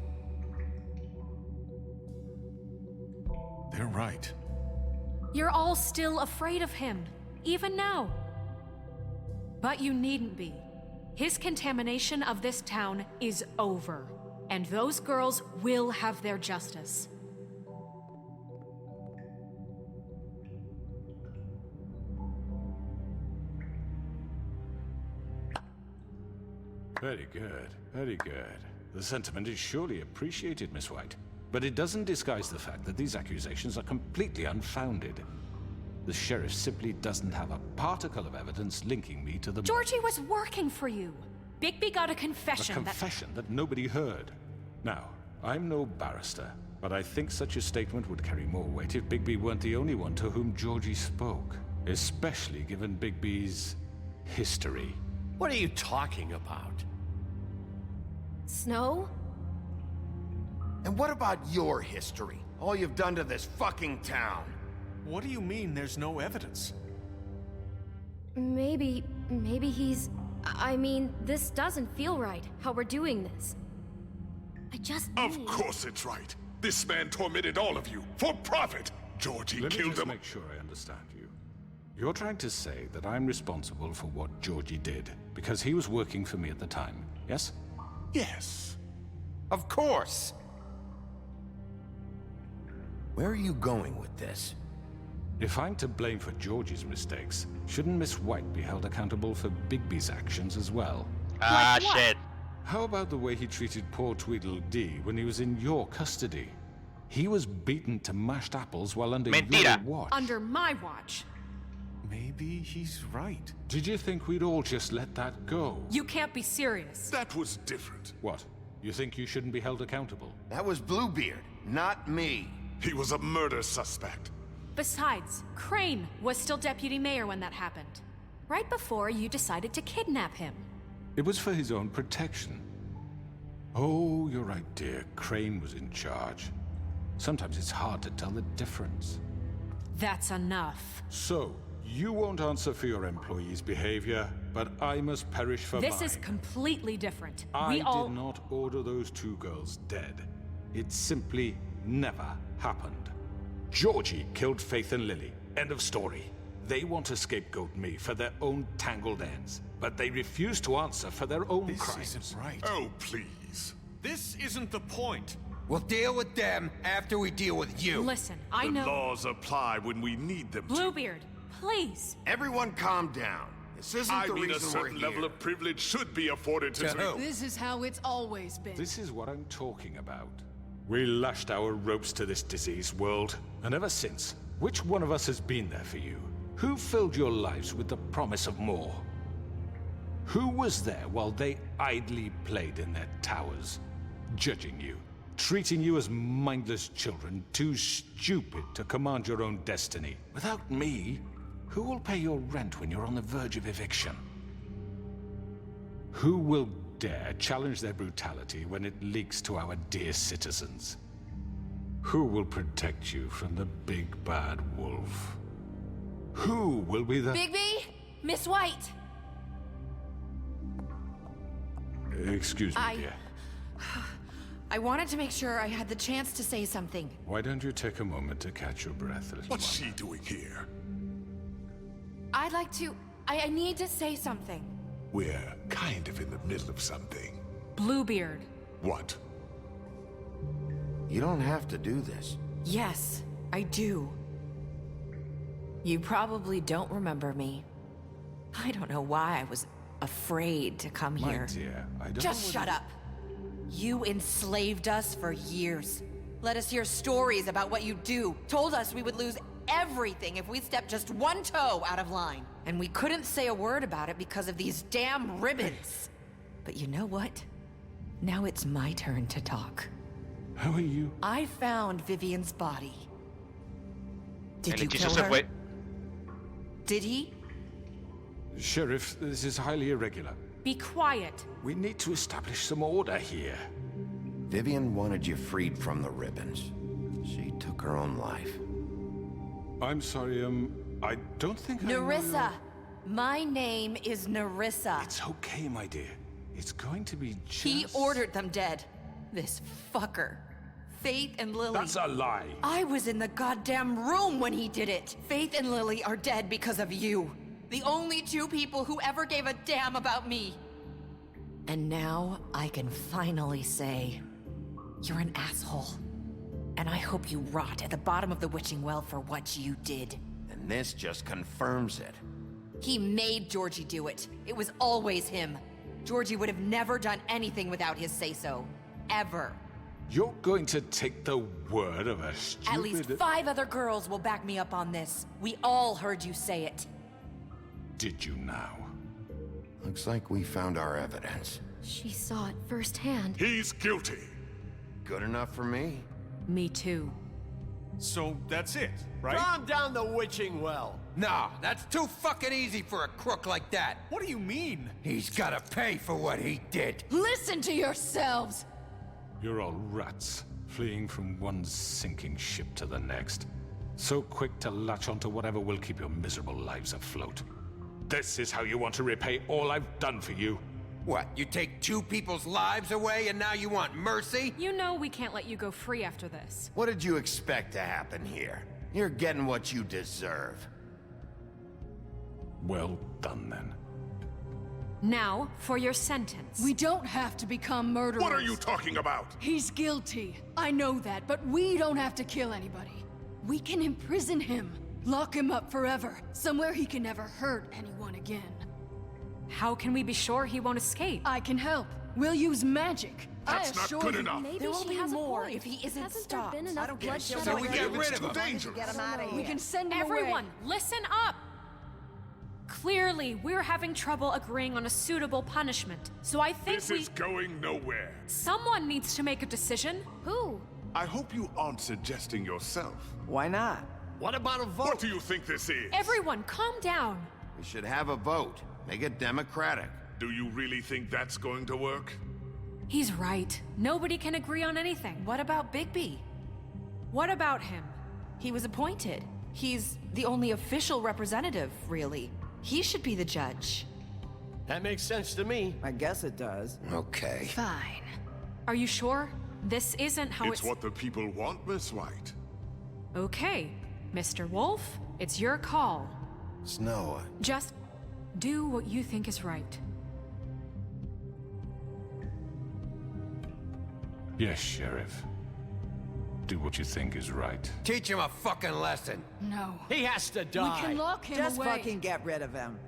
They're right. You're all still afraid of him, even now. But you needn't be. His contamination of this town is over, and those girls will have their justice. Very good, very good. The sentiment is surely appreciated, Miss White. But it doesn't disguise the fact that these accusations are completely unfounded. The sheriff simply doesn't have a particle of evidence linking me to the... Georgie was working for you. Bigby got a confession A confession that nobody heard. Now, I'm no barrister, but I think such a statement would carry more weight if Bigby weren't the only one to whom Georgie spoke. Especially given Bigby's history. What are you talking about? Snow? And what about your history? All you've done to this fucking town? What do you mean there's no evidence? Maybe he's... I mean, this doesn't feel right, how we're doing this. I just need... Of course it's right. This man tormented all of you, for profit. Georgie Let me killed just him. make sure I understand you. You're trying to say that I'm responsible for what Georgie did, because he was working for me at the time, yes? Yes. Of course! Where are you going with this? If I'm to blame for Georgie's mistakes, shouldn't Miss White be held accountable for Bigby's actions as well? Ah, shit. How about the way he treated poor Tweedledee when he was in your custody? He was beaten to mashed apples while under your watch. Under my watch. Maybe he's right. Did you think we'd all just let that go? You can't be serious. That was different. What? You think you shouldn't be held accountable? That was Bluebeard, not me. He was a murder suspect. Besides, Crane was still deputy mayor when that happened. Right before you decided to kidnap him. It was for his own protection. Oh, you're right, dear. Crane was in charge. Sometimes it's hard to tell the difference. That's enough. So, you won't answer for your employees' behavior, but I must perish for mine. This is completely different. I We all... did not order those two girls dead. It simply never happened. Georgie killed Faith and Lily. End of story. They want to scapegoat me for their own tangled ends, but they refuse to answer for their own crimes. This isn't right. Oh, please. This isn't the point. We'll deal with them after we deal with you. Listen, I The know... laws apply when we need them to. Bluebeard, please. Everyone calm down. This isn't I the mean, a reason we're certain here. level of privilege should be afforded to... To who? This is how it's always been. This is what I'm talking about. We lashed our ropes to this diseased world, and ever since, which one of us has been there for you? Who filled your lives with the promise of more? Who was there while they idly played in their towers, judging you, treating you as mindless children, too stupid to command your own destiny? Without me, who will pay your rent when you're on the verge of eviction? Who will dare challenge their brutality when it leaks to our dear citizens? Who will protect you from the big bad wolf? Who will be the— Bigby? Miss White! Excuse me, dear. I wanted to make sure I had the chance to say something. Why don't you take a moment to catch your breath, little What's one? she doing here? I'd like to... I need to say something. We're kind of in the middle of something. Bluebeard. What? You don't have to do this. Yes, I do. You probably don't remember me. I don't know why I was afraid to come here. My dear, I don't Just know shut what up. You enslaved us for years. Let us hear stories about what you do. Told us we would lose everything if we stepped just one toe out of line. And we couldn't say a word about it because of these damn ribbons. But you know what? Now it's my turn to talk. How are you? I found Vivian's body. Did And you it kill just her? wait. Did he? Sheriff, this is highly irregular. Be quiet. We need to establish some order here. Vivian wanted you freed from the ribbons. She took her own life. I'm sorry, I don't think Nerissa! My name is Nerissa. It's okay, my dear. It's going to be just... He ordered them dead. This fucker. Faith and Lily. That's a lie. I was in the goddamn room when he did it. Faith and Lily are dead because of you. The only two people who ever gave a damn about me. And now I can finally say, you're an asshole. And I hope you rot at the bottom of the witching well for what you did. And this just confirms it. He made Georgie do it. It was always him. Georgie would have never done anything without his say-so. Ever. You're going to take the word of a stupid... At least 5 other girls will back me up on this. We all heard you say it. Did you now? Looks like we found our evidence. She saw it firsthand. He's guilty. Good enough for me. Me too. So that's it, right? Calm down the witching well. No, that's too fucking easy for a crook like that. What do you mean? He's gotta pay for what he did. Listen to yourselves! You're all rats, fleeing from one sinking ship to the next. So quick to latch onto whatever will keep your miserable lives afloat. This is how you want to repay all I've done for you? What, you take 2 people's lives away and now you want mercy? You know we can't let you go free after this. What did you expect to happen here? You're getting what you deserve. Well done, then. Now, for your sentence. We don't have to become murderers. What are you talking about? He's guilty. I know that, but we don't have to kill anybody. We can imprison him. Lock him up forever. Somewhere he can never hurt anyone again. How can we be sure he won't escape? I can help. We'll use magic. That's not good enough. Maybe There will she be has more a point. if he isn't Hasn't stopped. there been enough bloodshed So we already? get rid of him. Dangerous. Get him out of here. We can send him Everyone, away. listen up! Clearly, we're having trouble agreeing on a suitable punishment. So I think This is going nowhere. someone needs to make a decision. Who? I hope you aren't suggesting yourself. Why not? What about a vote? What do you think this is? Everyone, calm down. We should have a vote. Make it democratic. Do you really think that's going to work? He's right. Nobody can agree on anything. What about Bigby? What about him? He was appointed. He's the only official representative, really. He should be the judge. That makes sense to me. I guess it does. Okay. Fine. Are you sure? This isn't how It's what the people want, Miss White. Okay, Mr. Wolf, it's your call. Snow, Just do what you think is right. Yes, Sheriff. Do what you think is right. Teach him a fucking lesson. No. He has to We die. can lock him Just away. fucking get rid of him.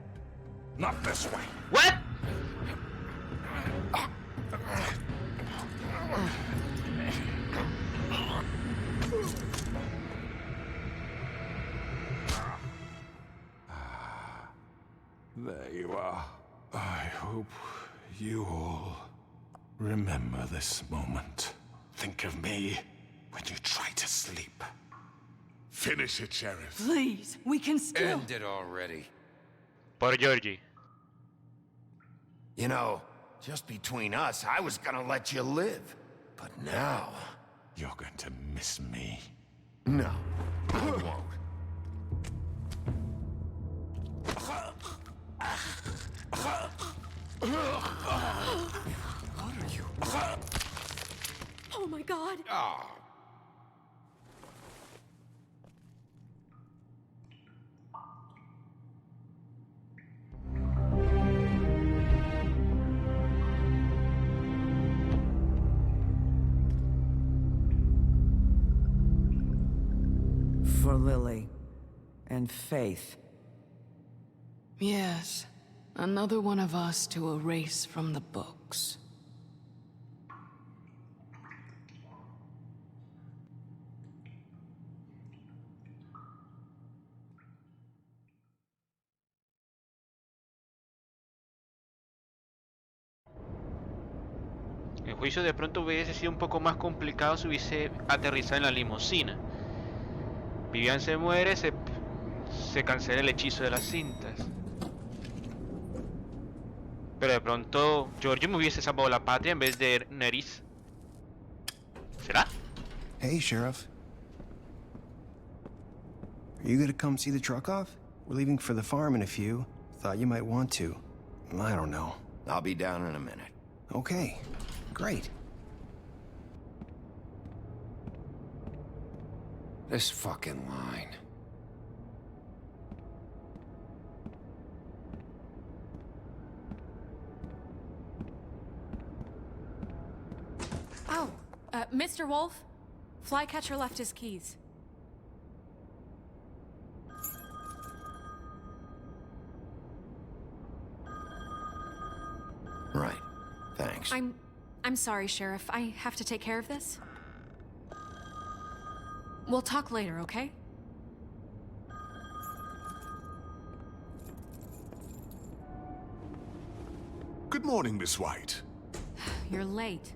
Not this way. What? There you are. I hope you all remember this moment. Think of me when you try to sleep. Finish it, Sheriff. Please, we can still... End it already. Por Georgie. You know, just between us, I was gonna let you live. But now... You're going to miss me. No, I won't. What are you? Oh my God! Oh. For Lily and Faith. Yes, another one of us to erase from the books. El juicio de pronto hubiese sido un poco más complicado si hubiese aterrizado en la limusina. Vivian se muere, se cancela el hechizo de las cintas. Pero de pronto Giorgio me hubiese salvado la patria en vez de Nerys. ¿Será? Hey, Sheriff. Are you gonna come see the truck off? We're leaving for the farm in a few. Thought you might want to. I don't know. I'll be down in a minute. Okay, great. This fucking line. Oh, Mr. Wolf? Flycatcher left his keys. Right. Thanks. I'm sorry, Sheriff. I have to take care of this. We'll talk later, okay? Good morning, Miss White. You're late.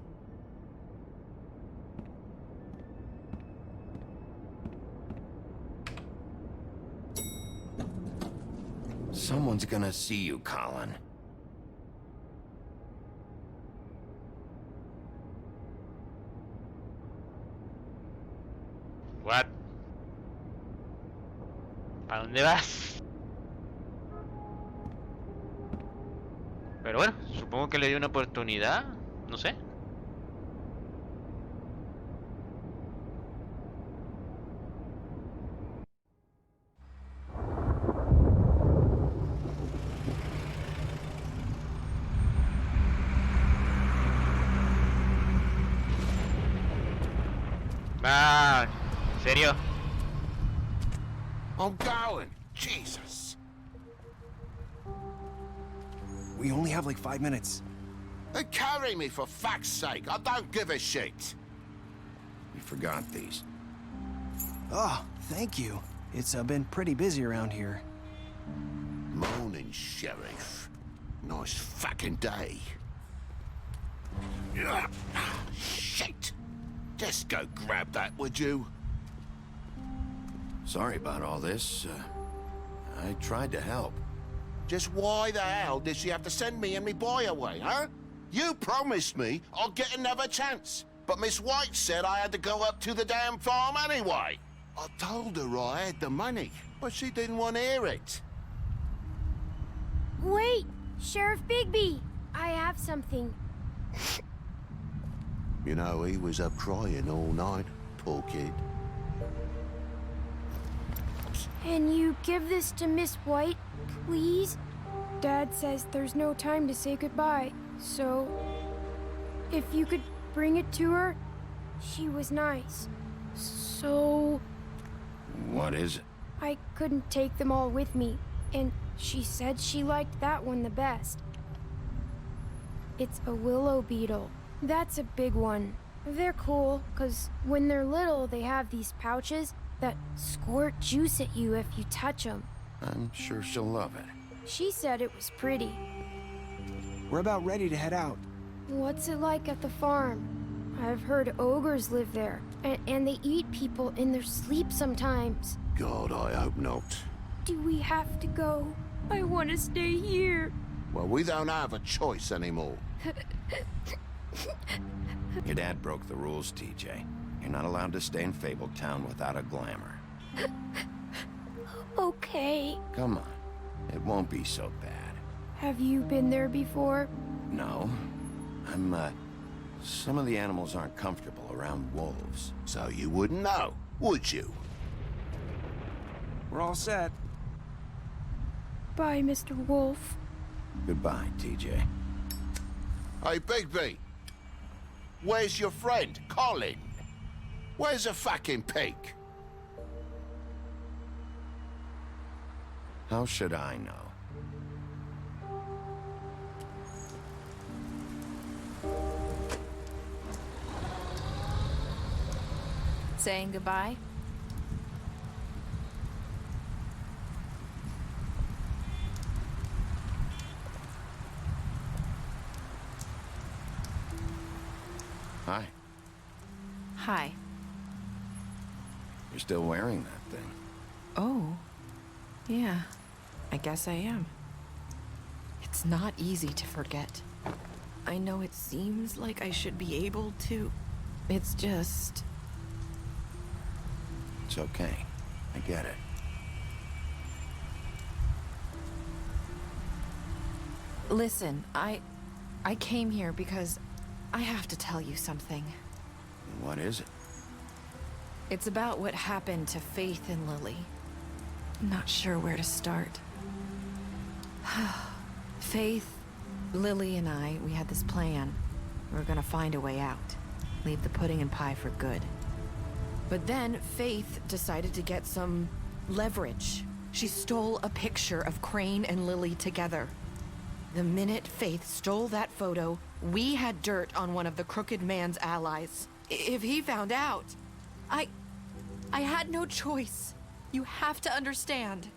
Someone's gonna see you, Colin. What? ¿Para dónde vas? Pero bueno, supongo que le dio una oportunidad, no sé. Ah, ¿en serio? I'm going. Jesus. We only have like 5 minutes. Then carry me for fuck's sake. I don't give a shit. You forgot these. Oh, thank you. It's been pretty busy around here. Morning, Sheriff. Nice fucking day. Shit. Just go grab that, would you? Sorry about all this. I tried to help. Just why the hell did she have to send me and me boy away, huh? You promised me I'd get another chance. But Miss White said I had to go up to the damn farm anyway. I told her I had the money, but she didn't want to hear it. Wait! Sheriff Bigby! I have something. You know, he was up crying all night, poor kid. Can you give this to Miss White, please? Dad says there's no time to say goodbye, so... if you could bring it to her, she was nice. So... What is it? I couldn't take them all with me, and she said she liked that one the best. It's a willow beetle. That's a big one. They're cool, 'cause when they're little, they have these pouches that squirt juice at you if you touch them. I'm sure she'll love it. She said it was pretty. We're about ready to head out. What's it like at the farm? I've heard ogres live there, and they eat people in their sleep sometimes. God, I hope not. Do we have to go? I want to stay here. Well, we don't have a choice anymore. Your dad broke the rules, TJ. You're not allowed to stay in Fabletown without a glamour. Okay. Come on. It won't be so bad. Have you been there before? No. Some of the animals aren't comfortable around wolves. So you wouldn't know, would you? We're all set. Bye, Mr. Wolf. Goodbye, TJ. Hey, Bigby. Where's your friend, Colin? Where's the fucking pig? How should I know? Saying goodbye? Hi. Hi. You're still wearing that thing. Oh. Yeah. I guess I am. It's not easy to forget. I know it seems like I should be able to. It's just... It's okay. I get it. Listen, I came here because I have to tell you something. What is it? It's about what happened to Faith and Lily. I'm not sure where to start. Faith, Lily, and I, we had this plan. We were gonna find a way out. Leave the pudding and pie for good. But then Faith decided to get some leverage. She stole a picture of Crane and Lily together. The minute Faith stole that photo, we had dirt on one of the Crooked Man's allies. If he found out, I had no choice. You have to understand.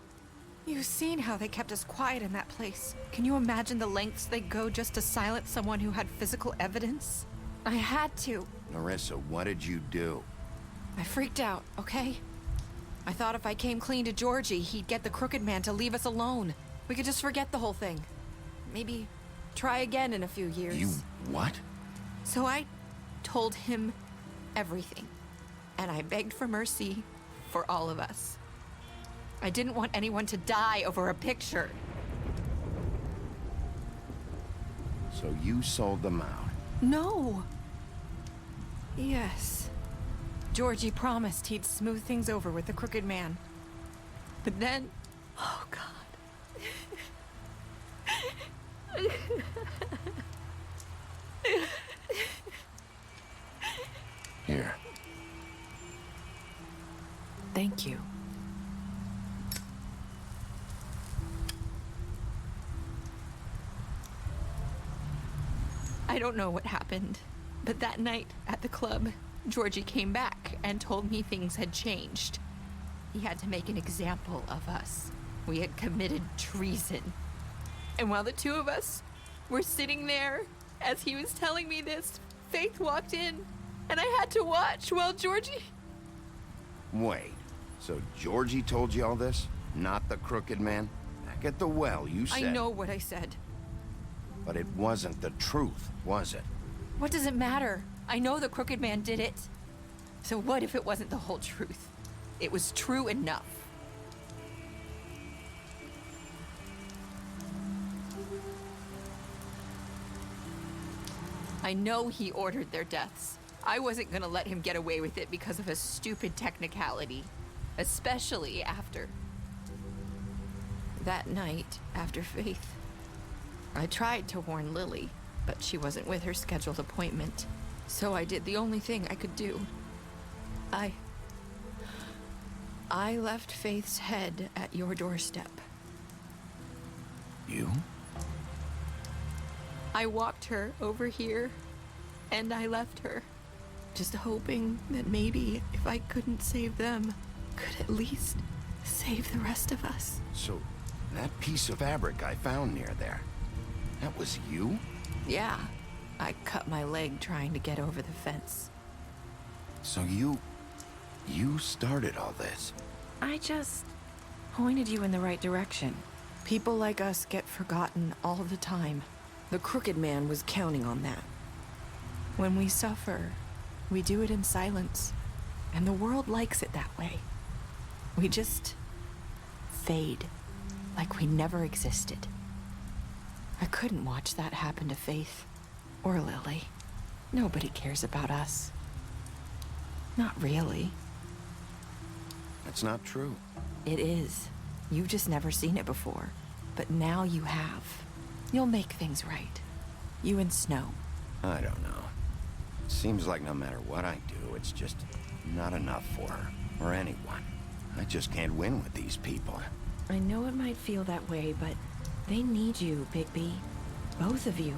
You've seen how they kept us quiet in that place. Can you imagine the lengths they go just to silence someone who had physical evidence? I had to. Narissa, what did you do? I freaked out, okay? I thought if I came clean to Georgie, he'd get the Crooked Man to leave us alone. We could just forget the whole thing. Maybe try again in a few years. You what? So I told him everything. And I begged for mercy for all of us. I didn't want anyone to die over a picture. So you sold them out? No. Yes. Georgie promised he'd smooth things over with the Crooked Man. But then... Oh, God. Here. Thank you. I don't know what happened, but that night at the club, Georgie came back and told me things had changed. He had to make an example of us. We had committed treason. And while the two of us were sitting there, as he was telling me this, Faith walked in, and I had to watch while Georgie... Wait, so Georgie told you all this? Not the Crooked Man? Back at the well, you said... I know what I said. But it wasn't the truth, was it? What does it matter? I know the Crooked Man did it. So what if it wasn't the whole truth? It was true enough. I know he ordered their deaths. I wasn't gonna let him get away with it because of a stupid technicality. Especially after... that night, after Faith. I tried to warn Lily, but she wasn't with her scheduled appointment. So I did the only thing I could do. I left Faith's head at your doorstep. You? I walked her over here, and I left her. Just hoping that maybe if I couldn't save them, could at least save the rest of us. So, That piece of fabric I found near there, that was you? Yeah, I cut my leg trying to get over the fence. So you started all this? I just pointed you in the right direction. People like us get forgotten all the time. The Crooked Man was counting on that. When we suffer, we do it in silence, and the world likes it that way. We just fade, like we never existed. I couldn't watch that happen to Faith, or Lily. Nobody cares about us. Not really. That's not true. It is. You've just never seen it before. But now you have. You'll make things right. You and Snow. I don't know. Seems like no matter what I do, it's just not enough for her, or anyone. I just can't win with these people. I know it might feel that way, but they need you, Bigby. Both of you.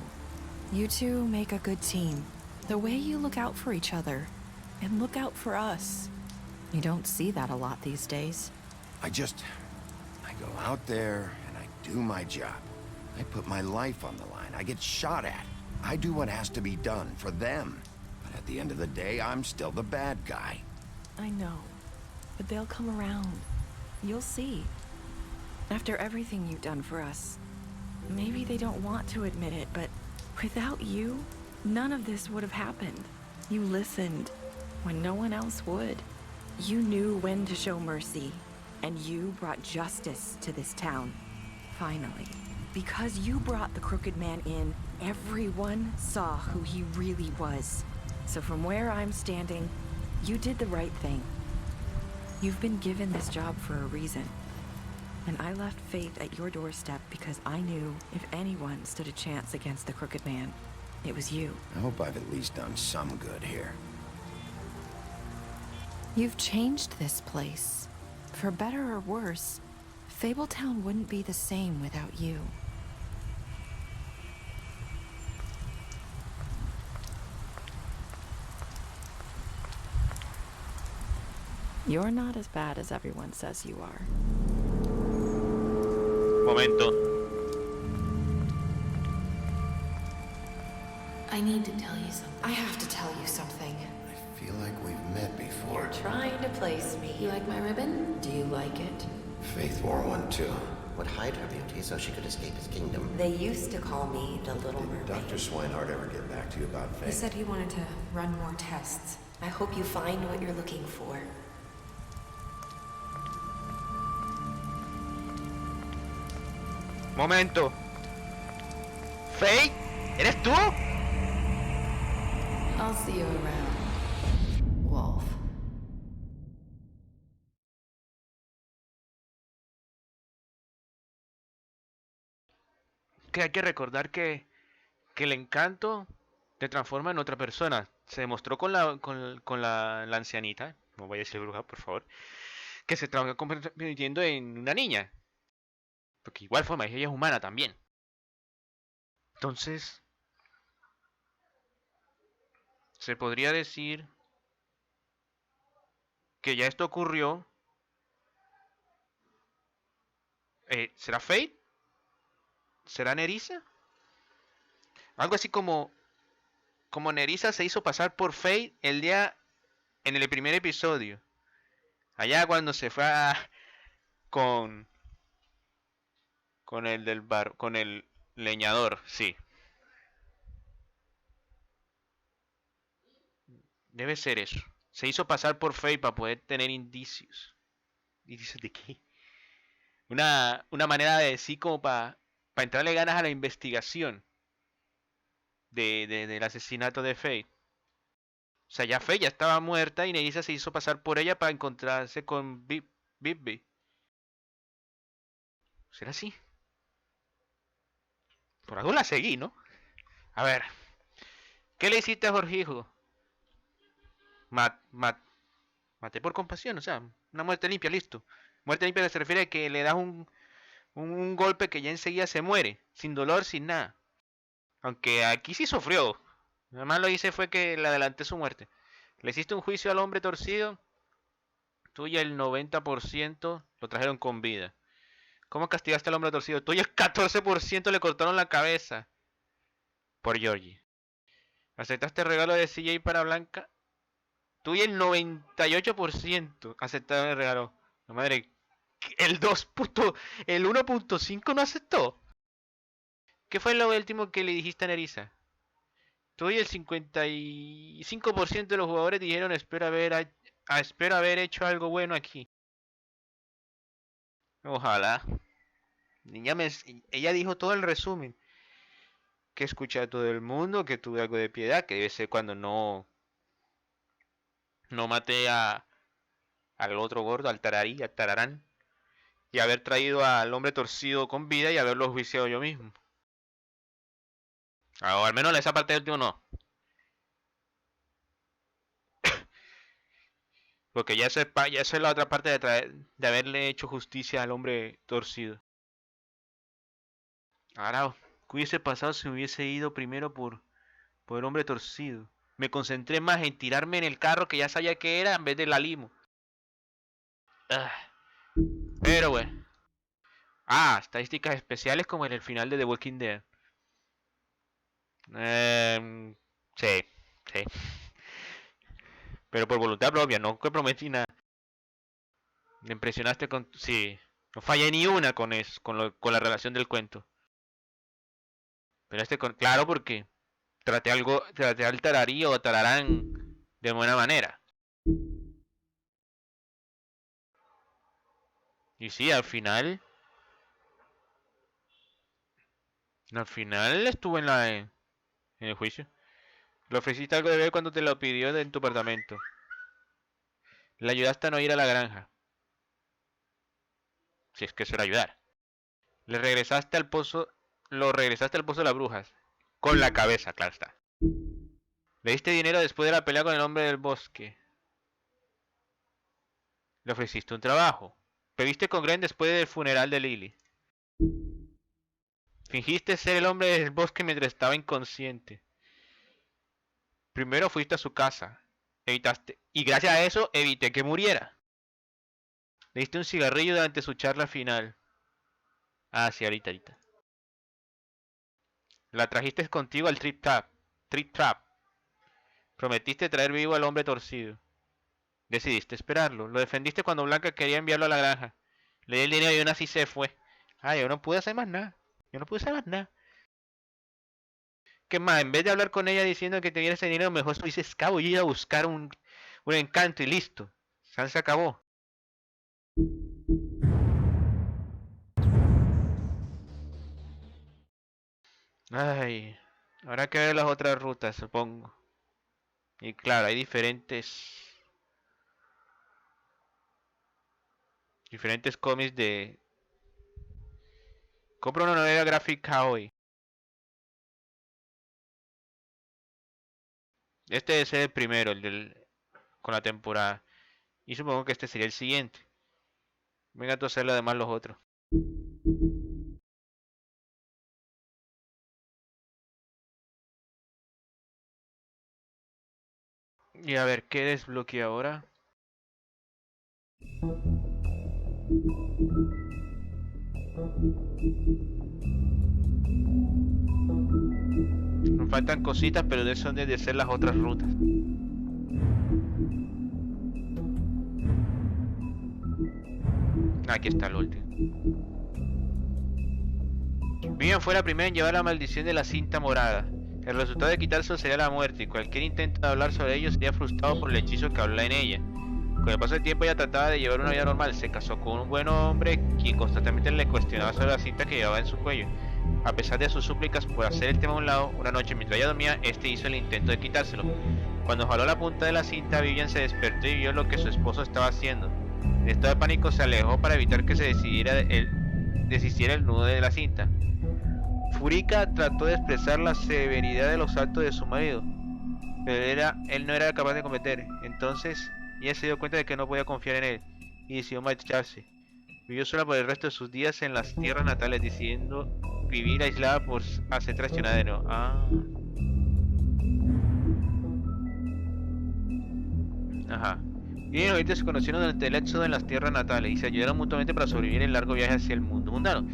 You two make a good team. The way you look out for each other, and look out for us. You don't see that a lot these days. I go out there and I do my job. I put my life on the line. I get shot at. I do what has to be done for them. But at the end of the day, I'm still the bad guy. I know, but they'll come around. You'll see. After everything you've done for us, maybe they don't want to admit it, but without you, none of this would have happened. You listened when no one else would. You knew when to show mercy, and you brought justice to this town. Finally. Because you brought the Crooked Man in, everyone saw who he really was. So from where I'm standing, you did the right thing. You've been given this job for a reason. And I left Faith at your doorstep because I knew if anyone stood a chance against the Crooked Man, it was you. I hope I've at least done some good here. You've changed this place. For better or worse, Fabletown wouldn't be the same without you. You're not as bad as everyone says you are. Momento. I need to tell you something. I have to tell you something. I feel like we've met before. You're trying to place me. You like my ribbon? Do you like it? Faith wore one too. Would hide her beauty so she could escape his kingdom. They used to call me the Little Mermaid. Did Dr. Swinehart ever get back to you about Faith? He said he wanted to run more tests. I hope you find what you're looking for. Momento. Faith, ¿eres tú? I'll see you around, Wolf. Que hay que recordar que el encanto te transforma en otra persona. Se demostró con la ancianita, no voy a decir bruja, por favor, que se estaba convirtiendo en una niña. Porque igual forma, ella es humana también. Entonces, se podría decir que ya esto ocurrió. ¿Será Fate? ¿Será Nerissa? Algo así como Nerissa se hizo pasar por Fate en el primer episodio. Allá cuando se fue con el leñador, sí. Debe ser eso. Se hizo pasar por Fate para poder tener indicios. ¿Indicios de qué? Una manera de decir como para entrarle ganas a la investigación del asesinato de Faith. O sea, ya Faith ya estaba muerta y Nerissa se hizo pasar por ella para encontrarse con Birri. ¿Será así? Por algo la seguí, ¿no? A ver. ¿Qué le hiciste a Jorgijo? Maté por compasión, o sea, una muerte limpia, listo. Muerte limpia se refiere a que le das un golpe que ya enseguida se muere, sin dolor, sin nada. Aunque aquí sí sufrió. Nada más lo hice fue que le adelanté su muerte. Le hiciste un juicio al hombre torcido. Tú y el 90% lo trajeron con vida. ¿Cómo castigaste al hombre torcido? Tú y el 14% le cortaron la cabeza. Por Georgie. ¿Aceptaste el regalo de CJ para Blanca? Tú y el 98% aceptaron el regalo. La madre, el 1.5 no aceptó. ¿Qué fue lo último que le dijiste a Nerissa? Tú y el 55% de los jugadores dijeron espero haber hecho algo bueno aquí. Ojalá. Ella dijo todo el resumen. Que escuché a todo el mundo, que tuve algo de piedad, que debe ser cuando no maté al otro gordo, al tararí, al tararán, y haber traído al hombre torcido con vida y haberlo juiciado yo mismo. O al menos esa parte del último no. Porque ya eso es la otra parte de haberle hecho justicia al hombre torcido. Ahora, ¿qué hubiese pasado si me hubiese ido primero por el hombre torcido? Me concentré más en tirarme en el carro que ya sabía que era en vez de la limo. Pero bueno. Estadísticas especiales como en el final de The Walking Dead. Sí, sí. Pero por voluntad propia, no que prometí nada. Me impresionaste con... Sí, no fallé ni una con eso, con la relación del cuento. Pero claro, porque traté al tararí o tararán de buena manera. Y sí, al final estuvo en el juicio. Le ofreciste algo de beber cuando te lo pidió en tu apartamento. Le ayudaste a no ir a la granja. Si es que eso era ayudar. Lo regresaste al pozo de las brujas. Con la cabeza, claro está. Le diste dinero después de la pelea con el hombre del bosque. Le ofreciste un trabajo. Bebiste con Gren después del funeral de Lily. Fingiste ser el hombre del bosque mientras estaba inconsciente. Primero fuiste a su casa. Y gracias a eso evité que muriera. Le diste un cigarrillo durante su charla final. Sí, ahorita. La trajiste contigo al Trip Trap. Prometiste traer vivo al hombre torcido. Decidiste esperarlo. Lo defendiste cuando Blanca quería enviarlo a la granja. Le di el dinero y aún así se fue. Yo no pude hacer más nada. ¿Qué más? En vez de hablar con ella diciendo que te diera ese dinero, mejor estuviste escabullido a buscar un encanto y listo. Se acabó. Habrá que ver las otras rutas, supongo. Y claro, hay diferentes cómics de... Compro una novela gráfica hoy. Este debe ser el primero, con la temporada. Y supongo que este sería el siguiente. Venga tú a hacer lo demás los otros. Y a ver, ¿qué desbloquea ahora? Nos faltan cositas, pero de eso deben de ser las otras rutas. Aquí está el último. Vivian fue la primera en llevar la maldición de la cinta morada. El resultado de quitárselo sería la muerte, y cualquier intento de hablar sobre ello sería frustrado por el hechizo que habla en ella. Con el paso del tiempo ella trataba de llevar una vida normal. Se casó con un buen hombre quien constantemente le cuestionaba sobre la cinta que llevaba en su cuello. A pesar de sus súplicas por hacer el tema a un lado, una noche mientras ella dormía, este hizo el intento de quitárselo. Cuando jaló la punta de la cinta, Vivian se despertó y vio lo que su esposo estaba haciendo. En estado de pánico se alejó para evitar que se desistiera el nudo de la cinta. Fúrica trató de expresar la severidad de los actos de su marido, pero él no era capaz de competir. Entonces ella se dio cuenta de que no podía confiar en él y decidió marcharse. Vivió sola por el resto de sus días en las tierras natales, decidiendo vivir aislada por ser traicionada de nuevo. Ajá. Y los se conocieron durante el éxodo en las tierras natales y se ayudaron mutuamente para sobrevivir el largo viaje hacia el mundo mundano.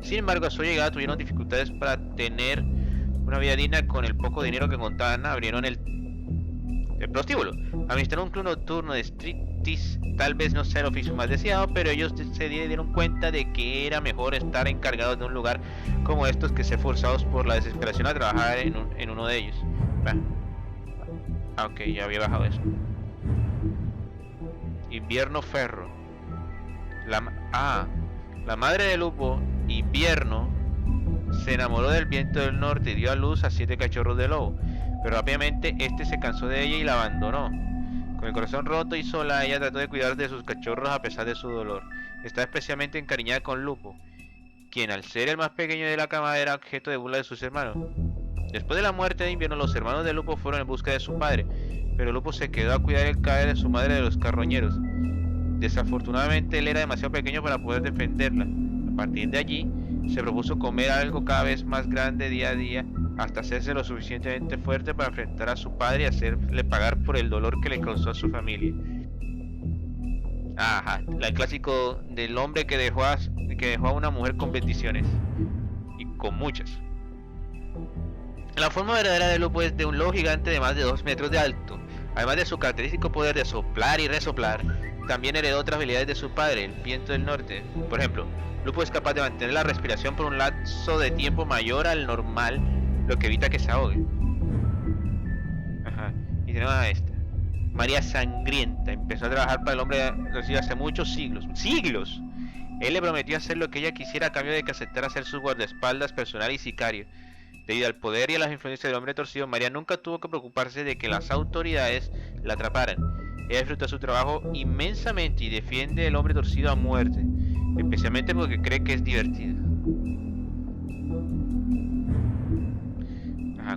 Sin embargo, a su llegada tuvieron dificultades para tener una vida digna. Con el poco dinero que contaban, abrieron el prostíbulo. Administrar un club nocturno de striptease tal vez no sea el oficio más deseado, pero ellos se dieron cuenta de que era mejor estar encargados de un lugar como estos que ser forzados por la desesperación a trabajar en uno de ellos. Ok, ya había bajado eso. Invierno Ferro. La madre de Lupo, Invierno, se enamoró del viento del norte y dio a luz a 7 cachorros de lobo. Pero rápidamente este se cansó de ella y la abandonó. Con el corazón roto y sola, ella trató de cuidar de sus cachorros a pesar de su dolor. Estaba especialmente encariñada con Lupo, quien al ser el más pequeño de la camada era objeto de burla de sus hermanos. Después de la muerte de Invierno, los hermanos de Lupo fueron en busca de su padre, pero Lupo se quedó a cuidar el cadáver de su madre de los carroñeros. Desafortunadamente él era demasiado pequeño para poder defenderla. A partir de allí, se propuso comer algo cada vez más grande día a día, hasta hacerse lo suficientemente fuerte para enfrentar a su padre y hacerle pagar por el dolor que le causó a su familia. Ajá, el clásico del hombre que dejó a una mujer con bendiciones. Y con muchas. La forma verdadera de Lupo es de un lobo gigante de más de 2 metros de alto. Además de su característico poder de soplar y resoplar, también heredó otras habilidades de su padre, el viento del norte. Por ejemplo, Lupo es capaz de mantener la respiración por un lapso de tiempo mayor al normal, lo que evita que se ahogue. Ajá. Y tenemos a esta. María Sangrienta empezó a trabajar para el hombre hace muchos siglos. ¡Siglos! Él le prometió hacer lo que ella quisiera a cambio de que aceptara ser su guardaespaldas personal y sicario. Debido al poder y a las influencias del hombre torcido, María nunca tuvo que preocuparse de que las autoridades la atraparan. Ella disfruta su trabajo inmensamente y defiende al hombre torcido a muerte, especialmente porque cree que es divertido.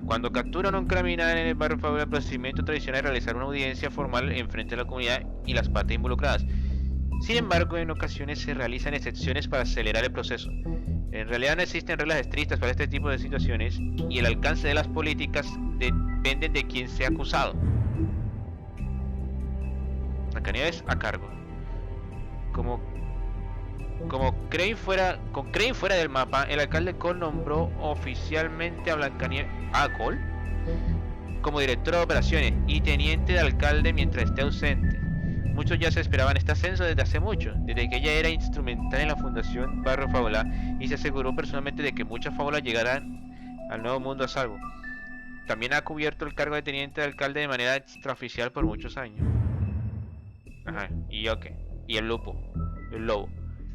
Cuando capturan a un criminal en el barrio Fábula, el procedimiento tradicional es realizar una audiencia formal en frente de la comunidad y las partes involucradas. Sin embargo, en ocasiones se realizan excepciones para acelerar el proceso. En realidad no existen reglas estrictas para este tipo de situaciones y el alcance de las políticas depende de quién sea acusado. Blancanieves a cargo. Con Crane fuera del mapa, el alcalde Cole nombró oficialmente a Blancanieves Cole como directora de operaciones y teniente de alcalde mientras esté ausente. Muchos ya se esperaban este ascenso desde hace mucho, desde que ella era instrumental en la fundación Barrio Fábula y se aseguró personalmente de que muchas fábulas llegaran al nuevo mundo a salvo. También ha cubierto el cargo de teniente de alcalde de manera extraoficial por muchos años. Y el lobo.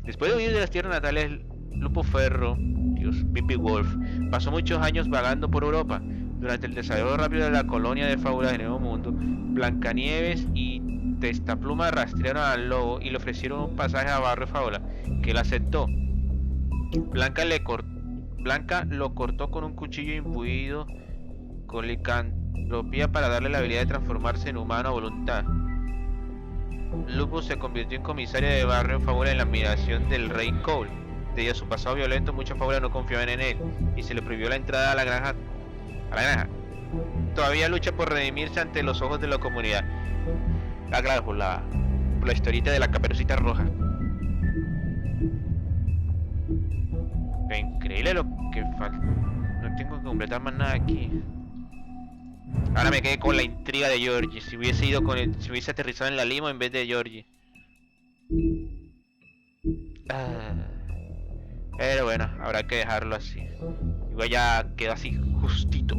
Después de huir de las tierras natales, Lupo Ferro, Birri Wolf, pasó muchos años vagando por Europa. Durante el desarrollo rápido de la colonia de fábulas del Nuevo Mundo, Blancanieves y Testapluma rastrearon al lobo y le ofrecieron un pasaje a Barrio Fábula, que él aceptó. Blanca lo cortó con un cuchillo imbuido con licantropía para darle la habilidad de transformarse en humano a voluntad. Lupo se convirtió en comisario de Barrio Fábula en la admiración del rey Cole. Debido a su pasado violento, muchas fábulas no confiaban en él y se le prohibió la entrada a la granja. Todavía lucha por redimirse ante los ojos de la comunidad. Claro, por la historieta de la Caperucita Roja. Increíble lo que falta. No tengo que completar más nada aquí. Ahora me quedé con la intriga de Georgie. Si hubiese aterrizado en la Lima en vez de Georgie. Pero bueno, habrá que dejarlo así. Igual ya quedó así justito.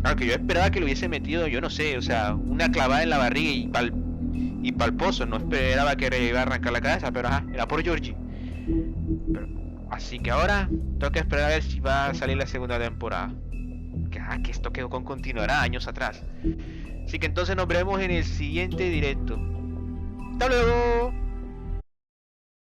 Aunque yo esperaba que lo hubiese metido, yo no sé, o sea, una clavada en la barriga y pa'l pozo. No esperaba que le iba a arrancar la cabeza, pero era por Georgie. Así que ahora tengo que esperar a ver si va a salir la segunda temporada. Que esto quedó con continuará años atrás. Así que entonces nos veremos en el siguiente directo. ¡Hasta luego!